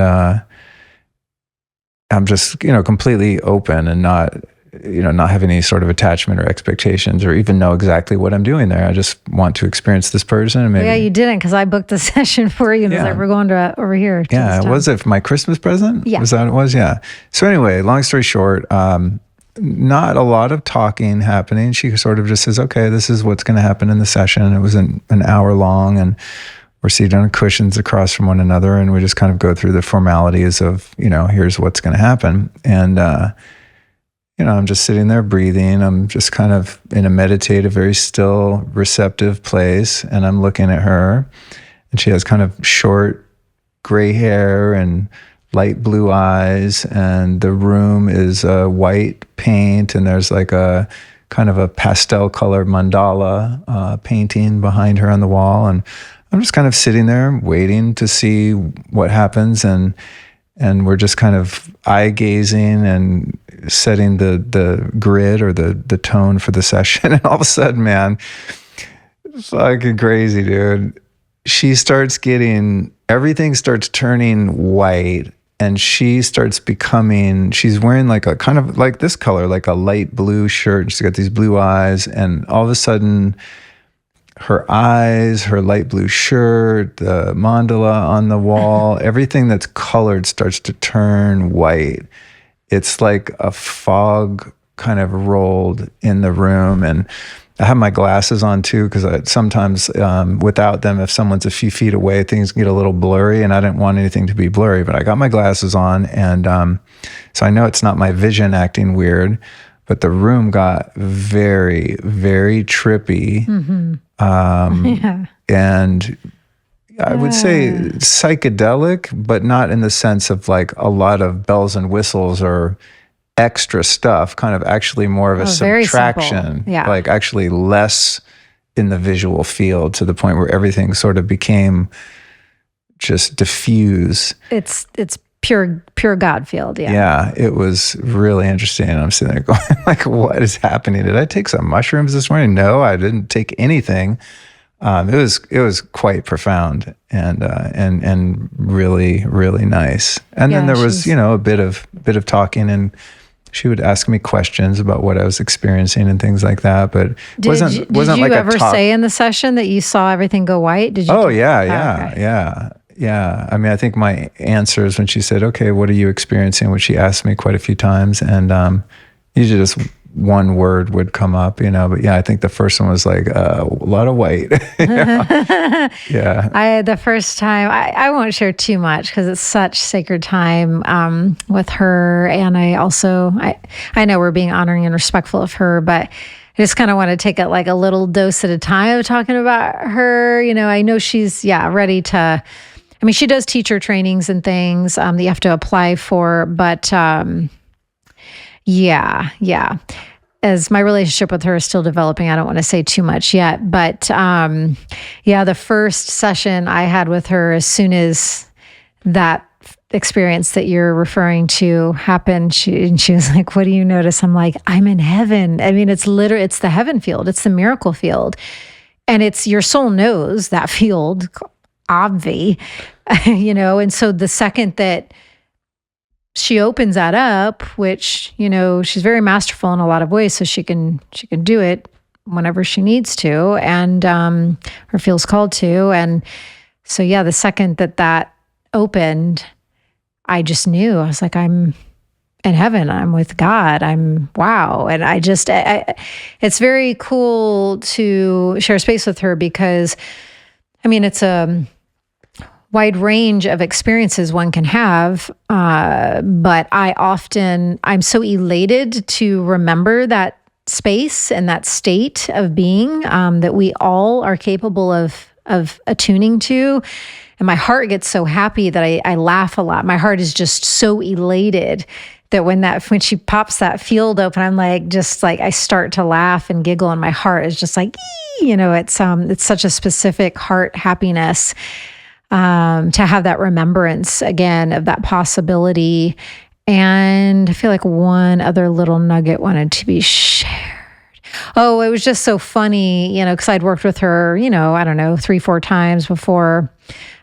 A: I'm just completely open and not have any sort of attachment or expectations or even know exactly what I'm doing there. I just want to experience this person. And maybe,
B: yeah, you didn't, because I booked the session for you. And it's like, we're going to over here.
A: Yeah, was it my Christmas present?
B: Yeah.
A: Was that what it was? Yeah. So anyway, long story short, not a lot of talking happening. She sort of just says, okay, this is what's going to happen in the session. It was an hour long, and we're seated on cushions across from one another, and we just kind of go through the formalities of, here's what's going to happen. And I'm just sitting there breathing. I'm just kind of in a meditative, very still, receptive place. And I'm looking at her, and she has kind of short gray hair and light blue eyes. And the room is white paint, and there's like a kind of a pastel colored mandala painting behind her on the wall. And I'm just kind of sitting there waiting to see what happens. And we're just kind of eye gazing and setting the grid or the tone for the session. And all of a sudden, man, fucking crazy, dude. Everything starts turning white, and she's wearing like a kind of like this color, like a light blue shirt. She's got these blue eyes, and all of a sudden, her eyes, her light blue shirt, the mandala on the wall, everything that's colored starts to turn white. It's like a fog kind of rolled in the room. And I have my glasses on too, because sometimes without them, if someone's a few feet away, things get a little blurry, and I didn't want anything to be blurry, but I got my glasses on. And so I know it's not my vision acting weird, but the room got very, very trippy.
B: Mm-hmm.
A: And I would say psychedelic, but not in the sense of like a lot of bells and whistles or extra stuff, kind of actually more of a subtraction, like actually less in the visual field, to the point where everything sort of became just diffuse.
B: It's pure Godfield.
A: Yeah, it was really interesting. And I'm sitting there going, like, what is happening? Did I take some mushrooms this morning? No, I didn't take anything. It was quite profound and really, really nice. And then there was, a bit of talking, and she would ask me questions about what I was experiencing and things like that. But it wasn't
B: did
A: like
B: you ever say in the session that you saw everything go white? Did you?
A: Oh, yeah. I mean, I think my answers when she said, "Okay, what are you experiencing?" which she asked me quite a few times, and usually just one word would come up, But yeah, I think the first one was like a lot of white. Yeah.
B: The first time, I won't share too much because it's such sacred time with her, and I know we're being honoring and respectful of her, but I just kind of want to take it like a little dose at a time of talking about her. I know she's ready to. I mean, she does teacher trainings and things that you have to apply for, but as my relationship with her is still developing, I don't want to say too much yet, but the first session I had with her, as soon as that experience that you're referring to happened, she was like, "What do you notice?" I'm like, "I'm in heaven." I mean, it's the heaven field. It's the miracle field. And it's your soul knows that field, obvi, and so the second that she opens that up, which, she's very masterful in a lot of ways, so she can do it whenever she needs to, and or feels called to. And so, the second that opened, I just knew. I was like, I'm in heaven. I'm with God. wow. And it's very cool to share space with her because, I mean, it's a wide range of experiences one can have, but I'm so elated to remember that space and that state of being that we all are capable of attuning to. And my heart gets so happy that I laugh a lot. My heart is just so elated that when she pops that field open, I'm like, just like, I start to laugh and giggle, and my heart is just like, it's such a specific heart happiness. To have that remembrance again of that possibility. And I feel like one other little nugget wanted to be shared. Oh, it was just so funny, because I'd worked with her, I don't know, 3-4 times before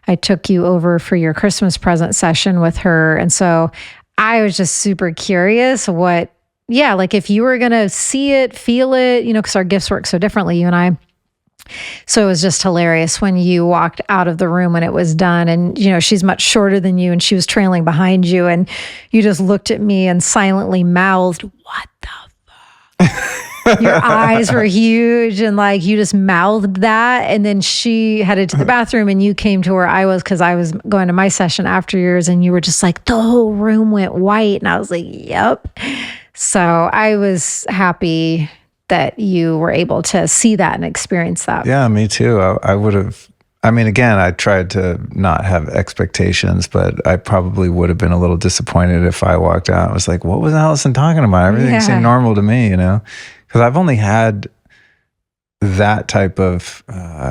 B: I took you over for your Christmas present session with her. And so I was just super curious like if you were going to see it, feel it, because our gifts work so differently, you and I. So it was just hilarious when you walked out of the room when it was done, and she's much shorter than you, and she was trailing behind you, and you just looked at me and silently mouthed, "What the fuck?" Your eyes were huge, and like you just mouthed that, and then she headed to the bathroom, and you came to where I was because I was going to my session after yours, and you were just like, the whole room went white, and I was like, "Yep." So I was happy that you were able to see that and experience that.
A: Yeah, me too. I would have, I mean, again, I tried to not have expectations, but I probably would have been a little disappointed if I walked out and was like, what was Alyson talking about? Everything seemed normal to me, because I've only had that type of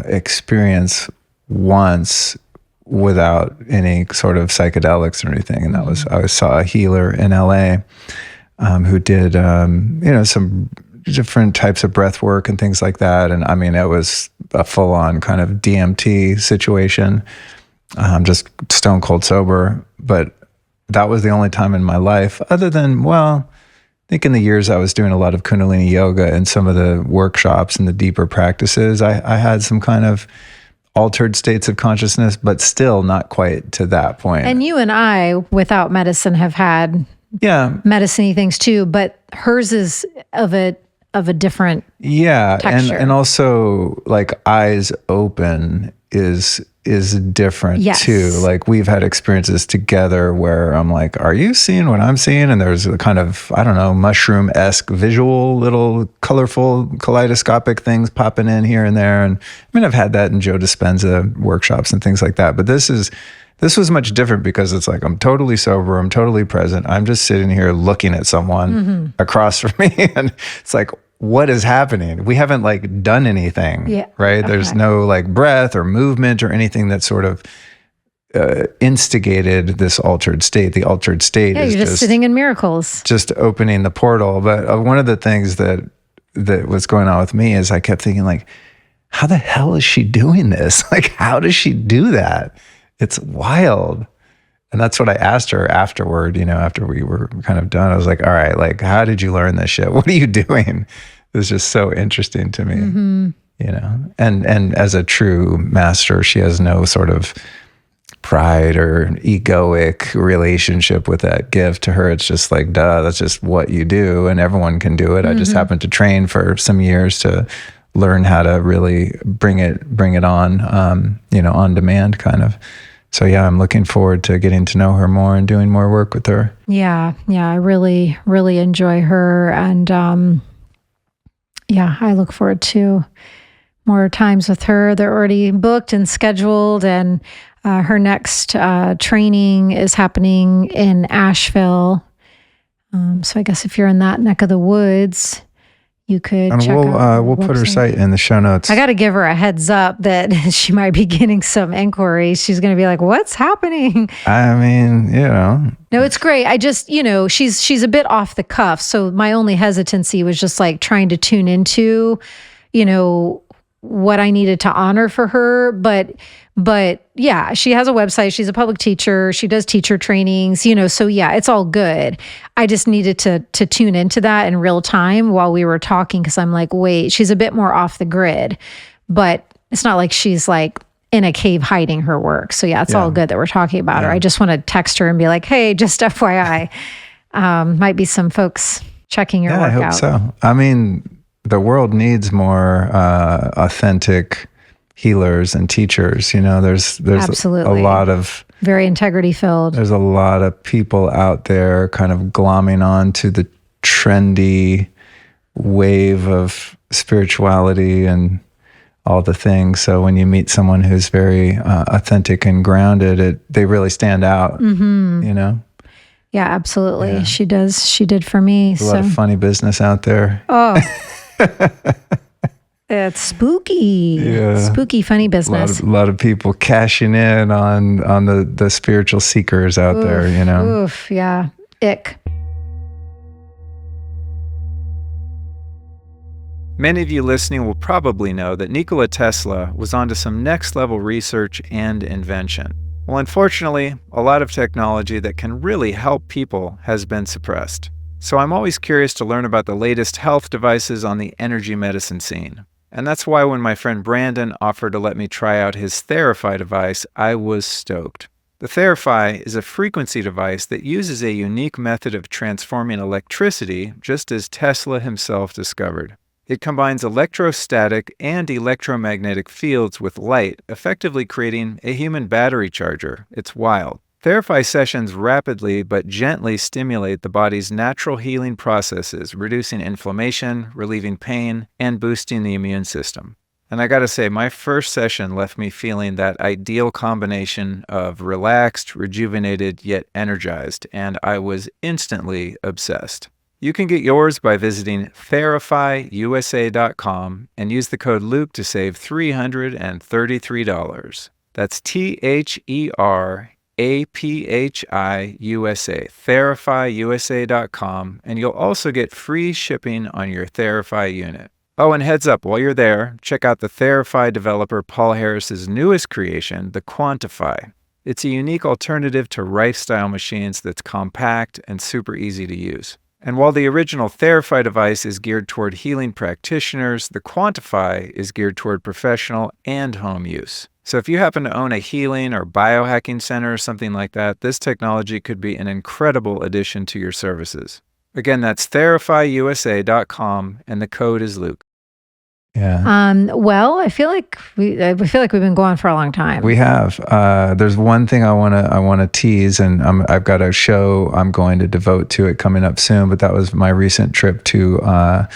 A: experience once without any sort of psychedelics or anything. And that was, I saw a healer in LA who did, some different types of breath work and things like that. And I mean, it was a full on kind of DMT situation, just stone cold sober. But that was the only time in my life other than, well, I think in the years I was doing a lot of Kundalini yoga and some of the workshops and the deeper practices, I had some kind of altered states of consciousness, but still not quite to that point.
B: And you and I, without medicine, have had medicine-y things too, but hers is of a different texture.
A: And also like eyes open is different too. Like we've had experiences together where I'm like, are you seeing what I'm seeing? And there's a kind of, I don't know, mushroom-esque visual, little colorful kaleidoscopic things popping in here and there. And I mean, I've had that in Joe Dispenza workshops and things like that. But this was much different because it's like, I'm totally sober. I'm totally present. I'm just sitting here looking at someone across from me. And it's like, what is happening? We haven't like done anything, right? Okay. There's no like breath or movement or anything that sort of instigated this altered state. The altered state is
B: you're just sitting in miracles.
A: Just opening the portal. But one of the things that was going on with me is I kept thinking like, how the hell is she doing this? Like, how does she do that? It's wild. And that's what I asked her afterward, after we were kind of done. I was like, all right, like, how did you learn this shit? What are you doing? It was just so interesting to me, and as a true master, she has no sort of pride or egoic relationship with that gift. To her, it's just like, duh, that's just what you do. And everyone can do it. I just happened to train for some years to learn how to really bring it on, on demand kind of. So yeah, I'm looking forward to getting to know her more and doing more work with her.
B: Yeah, I really, really enjoy her. And I look forward to more times with her. They're already booked and scheduled, and her next training is happening in Asheville. So I guess if you're in that neck of the woods, you could check out
A: we'll put her site in the show notes.
B: I got to give her a heads up that she might be getting some inquiries. She's going to be like, what's happening?
A: I mean, No,
B: it's great. I just, she's a bit off the cuff. So my only hesitancy was just like trying to tune into, what I needed to honor for her. But yeah, she has a website. She's a public teacher. She does teacher trainings, so yeah, it's all good. I just needed to tune into that in real time while we were talking. Cause I'm like, wait, she's a bit more off the grid, but it's not like she's like in a cave hiding her work. So yeah, it's all good that we're talking about her. I just want to text her and be like, hey, just FYI, might be some folks checking your work out.
A: I hope so. I mean, the world needs more authentic healers and teachers. There's
B: Absolutely.
A: A lot of
B: very integrity filled.
A: There's a lot of people out there kind of glomming on to the trendy wave of spirituality and all the things. So when you meet someone who's very authentic and grounded, they really stand out.
B: Yeah, absolutely. Yeah. She does. She did for me.
A: There's a lot of funny business out there.
B: Oh. It's spooky, spooky, funny business.
A: A lot of people cashing in on the spiritual seekers out there,
B: Oof, yeah, ick.
C: Many of you listening will probably know that Nikola Tesla was onto some next-level research and invention. Well, unfortunately, a lot of technology that can really help people has been suppressed. So I'm always curious to learn about the latest health devices on the energy medicine scene. And that's why when my friend Brandon offered to let me try out his Therify device, I was stoked. The Therify is a frequency device that uses a unique method of transforming electricity, just as Tesla himself discovered. It combines electrostatic and electromagnetic fields with light, effectively creating a human battery charger. It's wild. Therify sessions rapidly but gently stimulate the body's natural healing processes, reducing inflammation, relieving pain, and boosting the immune system. And I gotta say, my first session left me feeling that ideal combination of relaxed, rejuvenated, yet energized, and I was instantly obsessed. You can get yours by visiting therifyusa.com and use the code Luke to save $333. That's THERAPHIUSA, therifyusa.com, and you'll also get free shipping on your Therify unit. Oh, and heads up, while you're there, check out the Therify developer Paul Harris's newest creation, the Quantify. It's a unique alternative to Lifestyle machines that's compact and super easy to use. And while the original Therify device is geared toward healing practitioners, the Quantify is geared toward professional and home use. So if you happen to own a healing or biohacking center or something like that, this technology could be an incredible addition to your services. Again, that's therifyusa.com, and the code is Luke.
A: Yeah.
B: Well, I feel like we've been going for a long time.
A: We have. There's one thing I wanna tease, and I've got a show I'm going to devote to it coming up soon. But that was my recent trip to a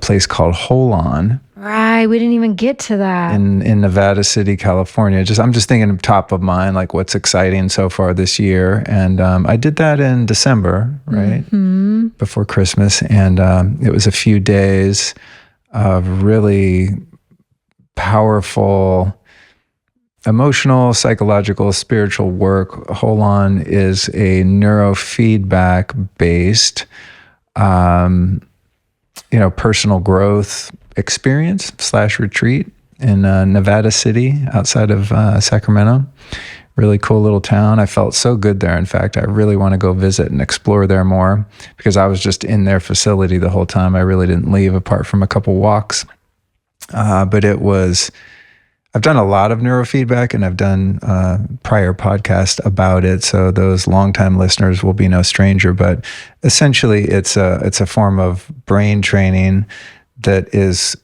A: place called Holon.
B: Right, we didn't even get to that.
A: In Nevada City, California. I'm just thinking top of mind, like what's exciting so far this year. And I did that in December, right?
B: Mm-hmm.
A: Before Christmas. And it was a few days of really powerful emotional, psychological, spiritual work. Holon is a neurofeedback based, personal growth experience / retreat in Nevada City outside of Sacramento. Really cool little town. I felt so good there. In fact, I really want to go visit and explore there more because I was just in their facility the whole time. I really didn't leave apart from a couple walks. But I've done a lot of neurofeedback, and I've done prior podcasts about it. So those longtime listeners will be no stranger, but essentially it's a form of brain training that is,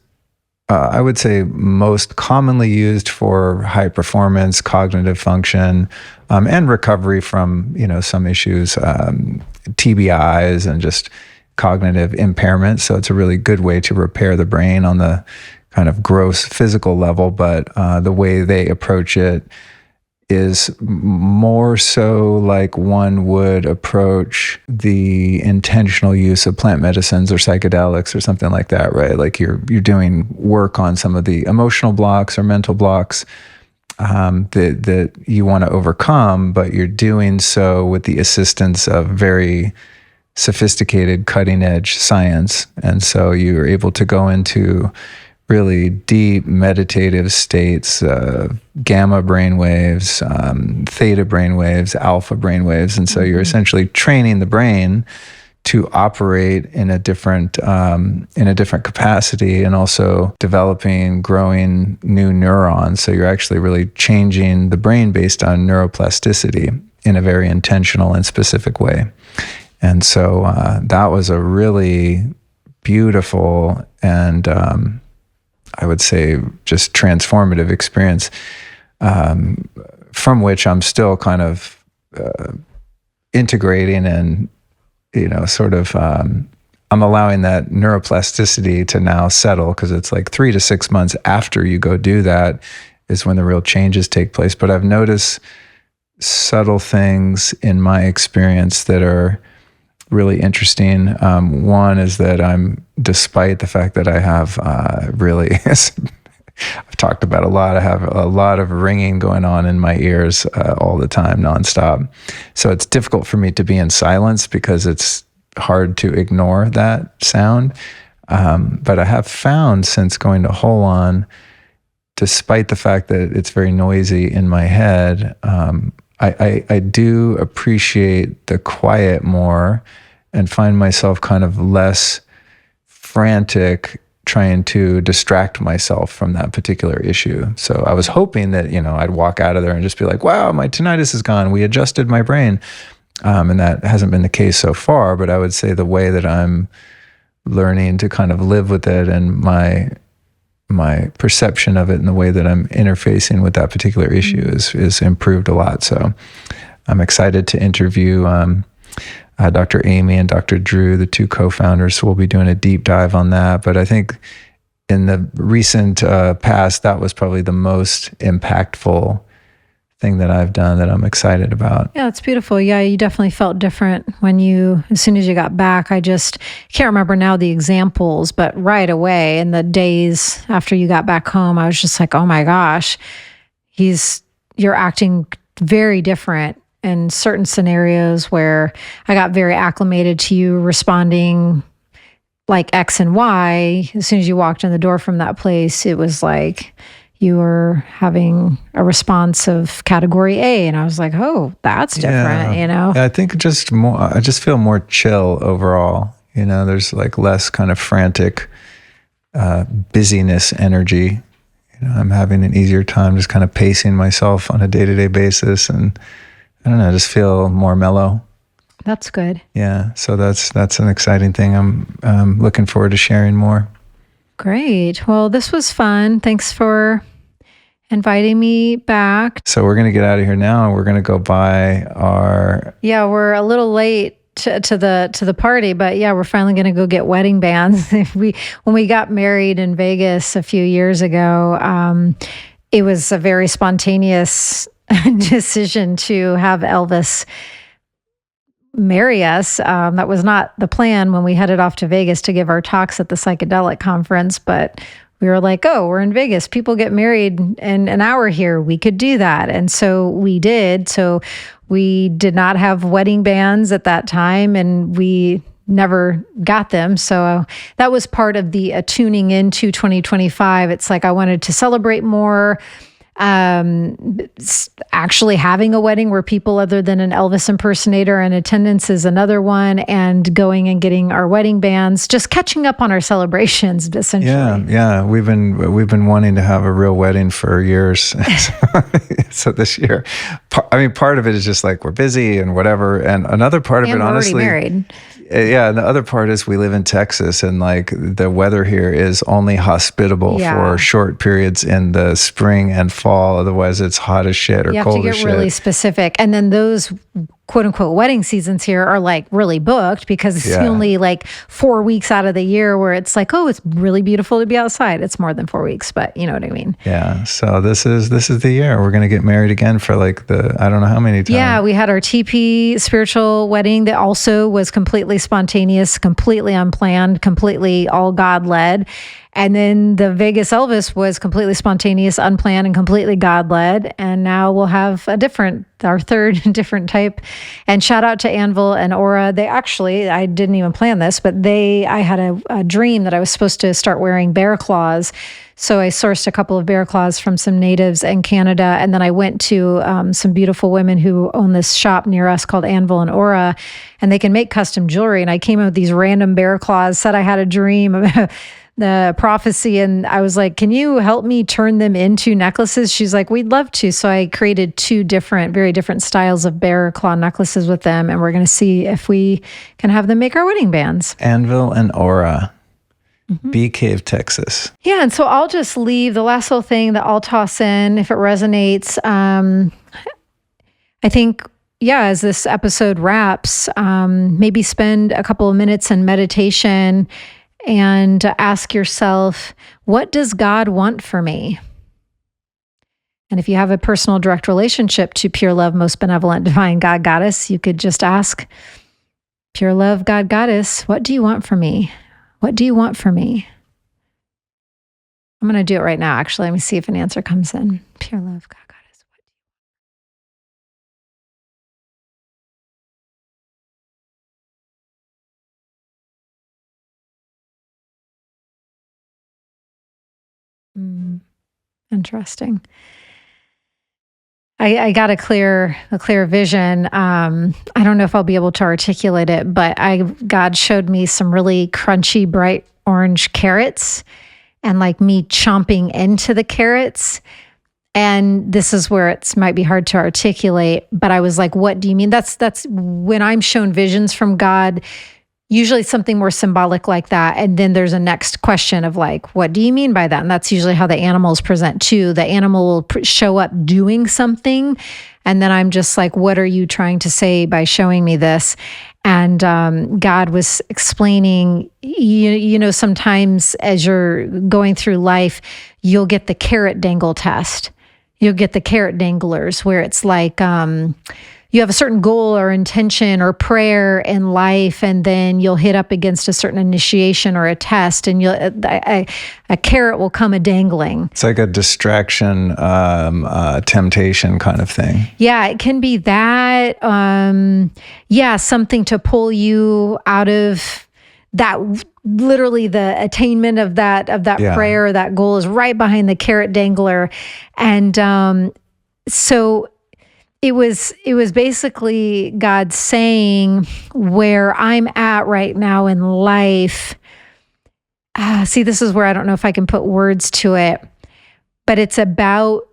A: I would say, most commonly used for high performance, cognitive function, and recovery from, some issues, TBIs and just cognitive impairment. So it's a really good way to repair the brain on the kind of gross physical level. But the way they approach it is more so like one would approach the intentional use of plant medicines or psychedelics or something like that, right? Like you're doing work on some of the emotional blocks or mental blocks that you want to overcome, but you're doing so with the assistance of very sophisticated, cutting-edge science. And so you're able to go into really deep meditative states, gamma brainwaves, theta brainwaves, alpha brainwaves. And so you're essentially training the brain to operate in a different capacity, and also developing, growing new neurons. So you're actually really changing the brain based on neuroplasticity in a very intentional and specific way. And so that was a really beautiful and I would say just transformative experience, from which I'm still kind of integrating and, I'm allowing that neuroplasticity to now settle, because it's like 3 to 6 months after you go do that is when the real changes take place. But I've noticed subtle things in my experience that are really interesting. One is that despite the fact that I have I've talked about a lot, I have a lot of ringing going on in my ears all the time, nonstop. So it's difficult for me to be in silence because it's hard to ignore that sound. But I have found since going to Holon, despite the fact that it's very noisy in my head, I do appreciate the quiet more and find myself kind of less frantic trying to distract myself from that particular issue. So I was hoping that, I'd walk out of there and just be like, wow, my tinnitus is gone. We adjusted my brain. And that hasn't been the case so far, but I would say the way that I'm learning to kind of live with it, and my perception of it and the way that I'm interfacing with that particular issue is improved a lot. So I'm excited to interview Dr. Amy and Dr. Drew, the two co-founders. So we'll be doing a deep dive on that. But I think in the recent past, that was probably the most impactful thing that I've done that I'm excited about.
B: Yeah, it's beautiful. Yeah, you definitely felt different as soon as you got back. I just can't remember now the examples, but right away in the days after you got back home, I was just like, oh my gosh, you're acting very different in certain scenarios where I got very acclimated to you responding like X and Y. As soon as you walked in the door from that place, it was like you were having a response of category A. And I was like, oh, that's different,
A: I think I just feel more chill overall. There's like less kind of frantic busyness energy. I'm having an easier time just kind of pacing myself on a day-to-day basis. And I don't know, I just feel more mellow.
B: That's good.
A: Yeah. So that's an exciting thing. I'm looking forward to sharing more.
B: Great. Well, this was fun. Thanks for inviting me back.
A: So we're going to get out of here now, and we're going to go buy our...
B: Yeah, we're a little late to the party, but yeah, we're finally going to go get wedding bands. When we got married in Vegas a few years ago, it was a very spontaneous decision to have Elvis marry us. That was not the plan when we headed off to Vegas to give our talks at the psychedelic conference, but we were like, oh, we're in Vegas. People get married in an hour here. We could do that. And so we did. So we did not have wedding bands at that time, and we never got them. So that was part of the tuning into 2025. It's like I wanted to celebrate more. Actually having a wedding where people other than an Elvis impersonator in attendance is another one, and going and getting our wedding bands, just catching up on our celebrations, essentially.
A: Yeah. We've been wanting to have a real wedding for years. So this year, part of it is just like we're busy and whatever, and another part of it, honestly,
B: already married.
A: Yeah, and the other part is we live in Texas, and like the weather here is only hospitable for short periods in the spring and fall. Otherwise, it's hot as shit or cold as shit. You have to get really
B: specific. And then those quote unquote wedding seasons here are like really booked because it's only like 4 weeks out of the year where it's like, oh, it's really beautiful to be outside. It's more than 4 weeks, but you know what I mean?
A: Yeah. So this is the year we're going to get married again for like I don't know how many times.
B: Yeah. We had our TP spiritual wedding that also was completely spontaneous, completely unplanned, completely all God led. And then the Vegas Elvis was completely spontaneous, unplanned, and completely God-led. And now we'll have our third different type. And shout out to Anvil and Aura. I didn't even plan this, but I had a dream that I was supposed to start wearing bear claws. So I sourced a couple of bear claws from some natives in Canada. And then I went to some beautiful women who own this shop near us called Anvil and Aura, and they can make custom jewelry. And I came up with these random bear claws, said I had a dream about the prophecy, and I was like, can you help me turn them into necklaces? She's like, we'd love to. So I created two very different styles of bear claw necklaces with them, and we're going to see if we can have them make our wedding bands.
A: Anvil and Aura, Bee Cave, Texas.
B: Yeah, and so I'll just leave the last little thing that I'll toss in if it resonates. I think, as this episode wraps, maybe spend a couple of minutes in meditation and ask yourself, what does God want for me? And if you have a personal direct relationship to pure love, most benevolent, divine God, Goddess, you could just ask, pure love, God, Goddess, what do you want from me? What do you want from me? I'm going to do it right now, actually. Let me see if an answer comes in. Pure love, God, Goddess. Interesting. I got a clear vision. I don't know if I'll be able to articulate it, but God showed me some really crunchy, bright orange carrots, and like me chomping into the carrots. And this is where it might be hard to articulate, but I was like, what do you mean? That's when I'm shown visions from God. usually something more symbolic like that. And then there's a next question of like, what do you mean by that? And that's usually how the animals present too. The animal will show up doing something. And then I'm just like, what are you trying to say by showing me this? And God was explaining, you know, sometimes as you're going through life, you'll get the carrot dangle test. You'll get the carrot danglers where it's like, you have a certain goal or intention or prayer in life, and then you'll hit up against a certain initiation or a test, and a carrot will come a dangling.
A: It's like a distraction, temptation kind of thing.
B: Yeah, it can be that. Something to pull you out of that. Literally, the attainment of that prayer or that goal is right behind the carrot dangler, and so. It was basically God saying where I'm at right now in life. See, this is where I don't know if I can put words to it, but it's about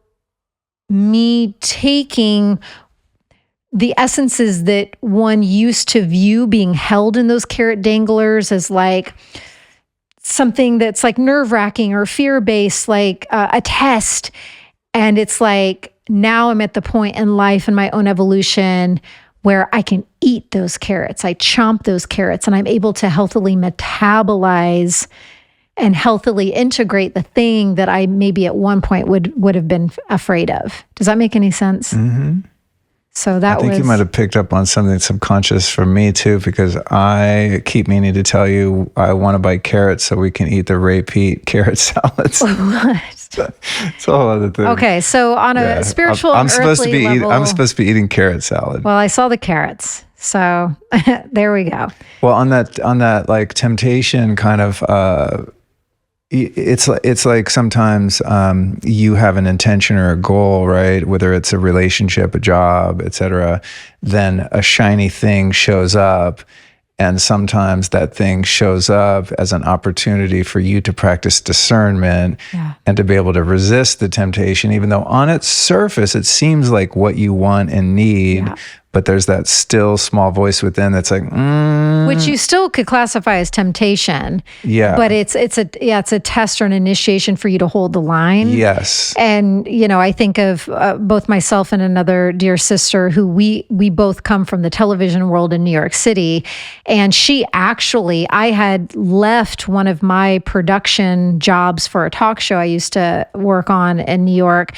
B: me taking the essences that one used to view being held in those carrot danglers as like something that's like nerve-wracking or fear-based, like a test. And it's like, now I'm at the point in life in my own evolution where I can eat those carrots. I chomp those carrots and I'm able to healthily metabolize and healthily integrate the thing that I maybe at one point would have been afraid of. Does that make any sense?
A: Mm-hmm.
B: So that
A: I think you might have picked up on something subconscious for me too, because I keep meaning to tell you I want to buy carrots so we can eat the Ray Pete carrot salads.
B: What?
A: It's a whole other thing.
B: Okay, so on a spiritual,
A: I'm supposed to be
B: level,
A: I'm supposed to be eating carrot salad.
B: Well, I saw the carrots, so there we go.
A: Well, on that like temptation kind of. It's like sometimes you have an intention or a goal, right? Whether it's a relationship, a job, etc. Then a shiny thing shows up, and sometimes that thing shows up as an opportunity for you to practice discernment and to be able to resist the temptation, even though on its surface it seems like what you want and need. Yeah. But there's that still small voice within that's like,
B: which you still could classify as temptation.
A: Yeah.
B: But it's a test or an initiation for you to hold the line.
A: Yes.
B: And, you know, I think of both myself and another dear sister who we both come from the television world in New York City. And I had left one of my production jobs for a talk show I used to work on in New York.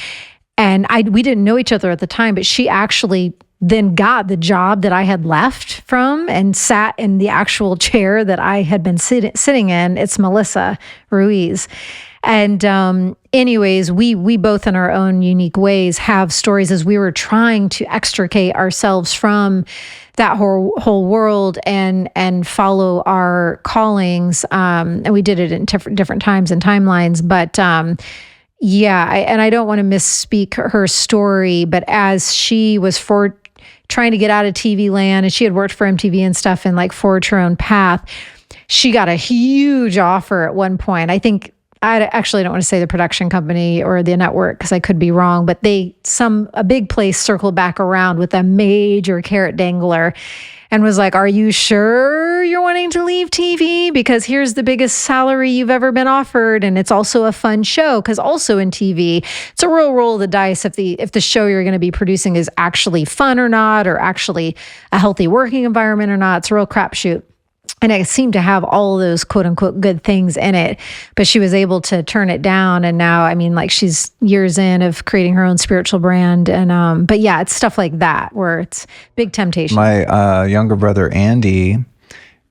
B: And we didn't know each other at the time, but she actually then got the job that I had left from and sat in the actual chair that I had been sitting in. It's Melissa Ruiz. And anyways, we both in our own unique ways have stories as we were trying to extricate ourselves from that whole world and follow our callings. And we did it in different times and timelines. But I don't want to misspeak her story, but as she was trying to get out of TV land, and she had worked for MTV and stuff and like forged her own path, she got a huge offer at one point. I think, I actually don't want to say the production company or the network because I could be wrong, but a big place circled back around with a major carrot dangler and was like, are you sure you're wanting to leave TV? Because here's the biggest salary you've ever been offered. And it's also a fun show because also in TV, it's a real roll of the dice if the show you're going to be producing is actually fun or not, or actually a healthy working environment or not. It's a real crapshoot. And it seemed to have all of those quote unquote good things in it, but she was able to turn it down. And now, I mean, like she's years in of creating her own spiritual brand. And, but yeah, it's stuff like that where it's big temptation.
A: My younger brother, Andy,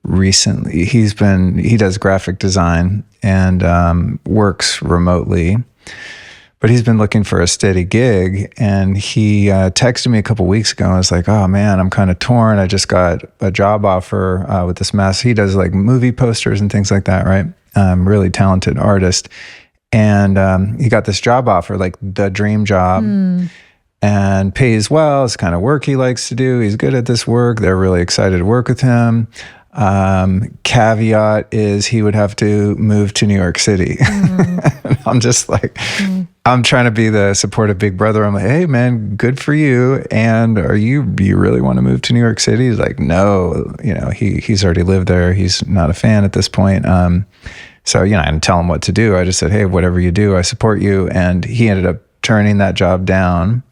A: recently, he does graphic design and works remotely, but he's been looking for a steady gig. And he texted me a couple weeks ago. And I was like, oh man, I'm kind of torn. I just got a job offer with this mess. He does like movie posters and things like that, right? Really talented artist. And he got this job offer, like the dream job, and pays well. It's kind of work he likes to do. He's good at this work. They're really excited to work with him. Caveat is he would have to move to New York City. I'm just like, I'm trying to be the supportive big brother. I'm like, hey man, good for you. And do you really want to move to New York City? He's like, no, he's already lived there. He's not a fan at this point. So, I didn't tell him what to do. I just said, hey, whatever you do, I support you. And he ended up turning that job down,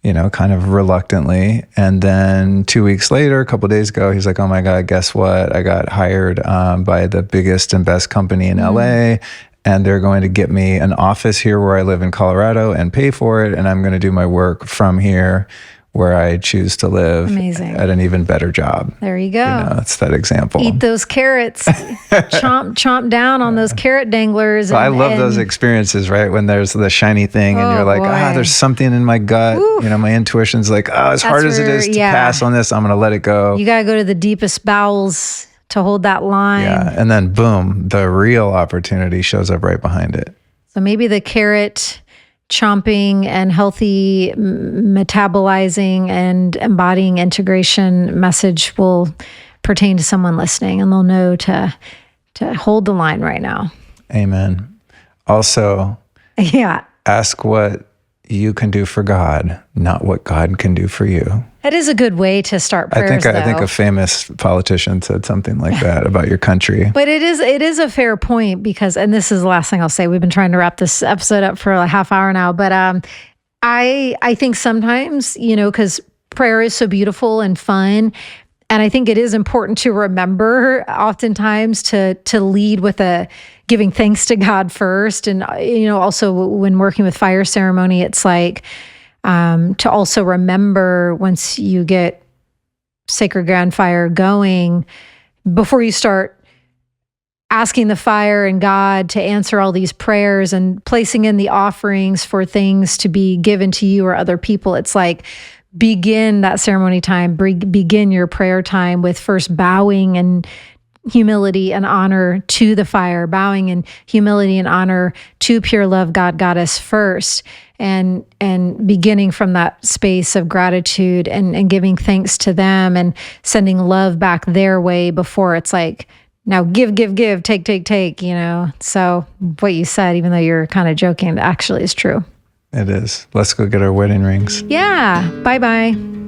A: kind of reluctantly. And then 2 weeks later, a couple of days ago, he's like, oh my God, guess what? I got hired by the biggest and best company in LA. And they're going to get me an office here where I live in Colorado and pay for it. And I'm going to do my work from here where I choose to live.
B: Amazing.
A: At an even better job.
B: There you go.
A: That's that example.
B: Eat those carrots. chomp down on those carrot danglers.
A: I love those experiences, right? When there's the shiny thing and you're like, there's something in my gut. Oof. My intuition's like, as hard as it is to pass on this, I'm going to let it go.
B: You got to go to the deepest bowels to hold that line.
A: Yeah. And then boom, the real opportunity shows up right behind it.
B: So maybe the carrot chomping and healthy metabolizing and embodying integration message will pertain to someone listening, and they'll know to hold the line right now.
A: Amen. Also, ask what you can do for God, not what God can do for you.
B: That is a good way to start prayers.
A: I think a famous politician said something like that about your country.
B: But it is a fair point because, and this is the last thing I'll say, we've been trying to wrap this episode up for a half hour now, but I think sometimes, because prayer is so beautiful and fun, and I think it is important to remember oftentimes to lead with giving thanks to God first. And, also when working with fire ceremony, it's like, to also remember once you get sacred ground fire going, before you start asking the fire and God to answer all these prayers and placing in the offerings for things to be given to you or other people, it's like, begin that ceremony time, begin your prayer time with first bowing and humility and honor to the fire, bowing in humility and honor to pure love, God, Goddess first, and beginning from that space of gratitude and giving thanks to them and sending love back their way before it's like, now give, take, So what you said, even though you're kind of joking, actually is true.
A: It is. Let's go get our wedding rings.
B: Yeah. Bye-bye.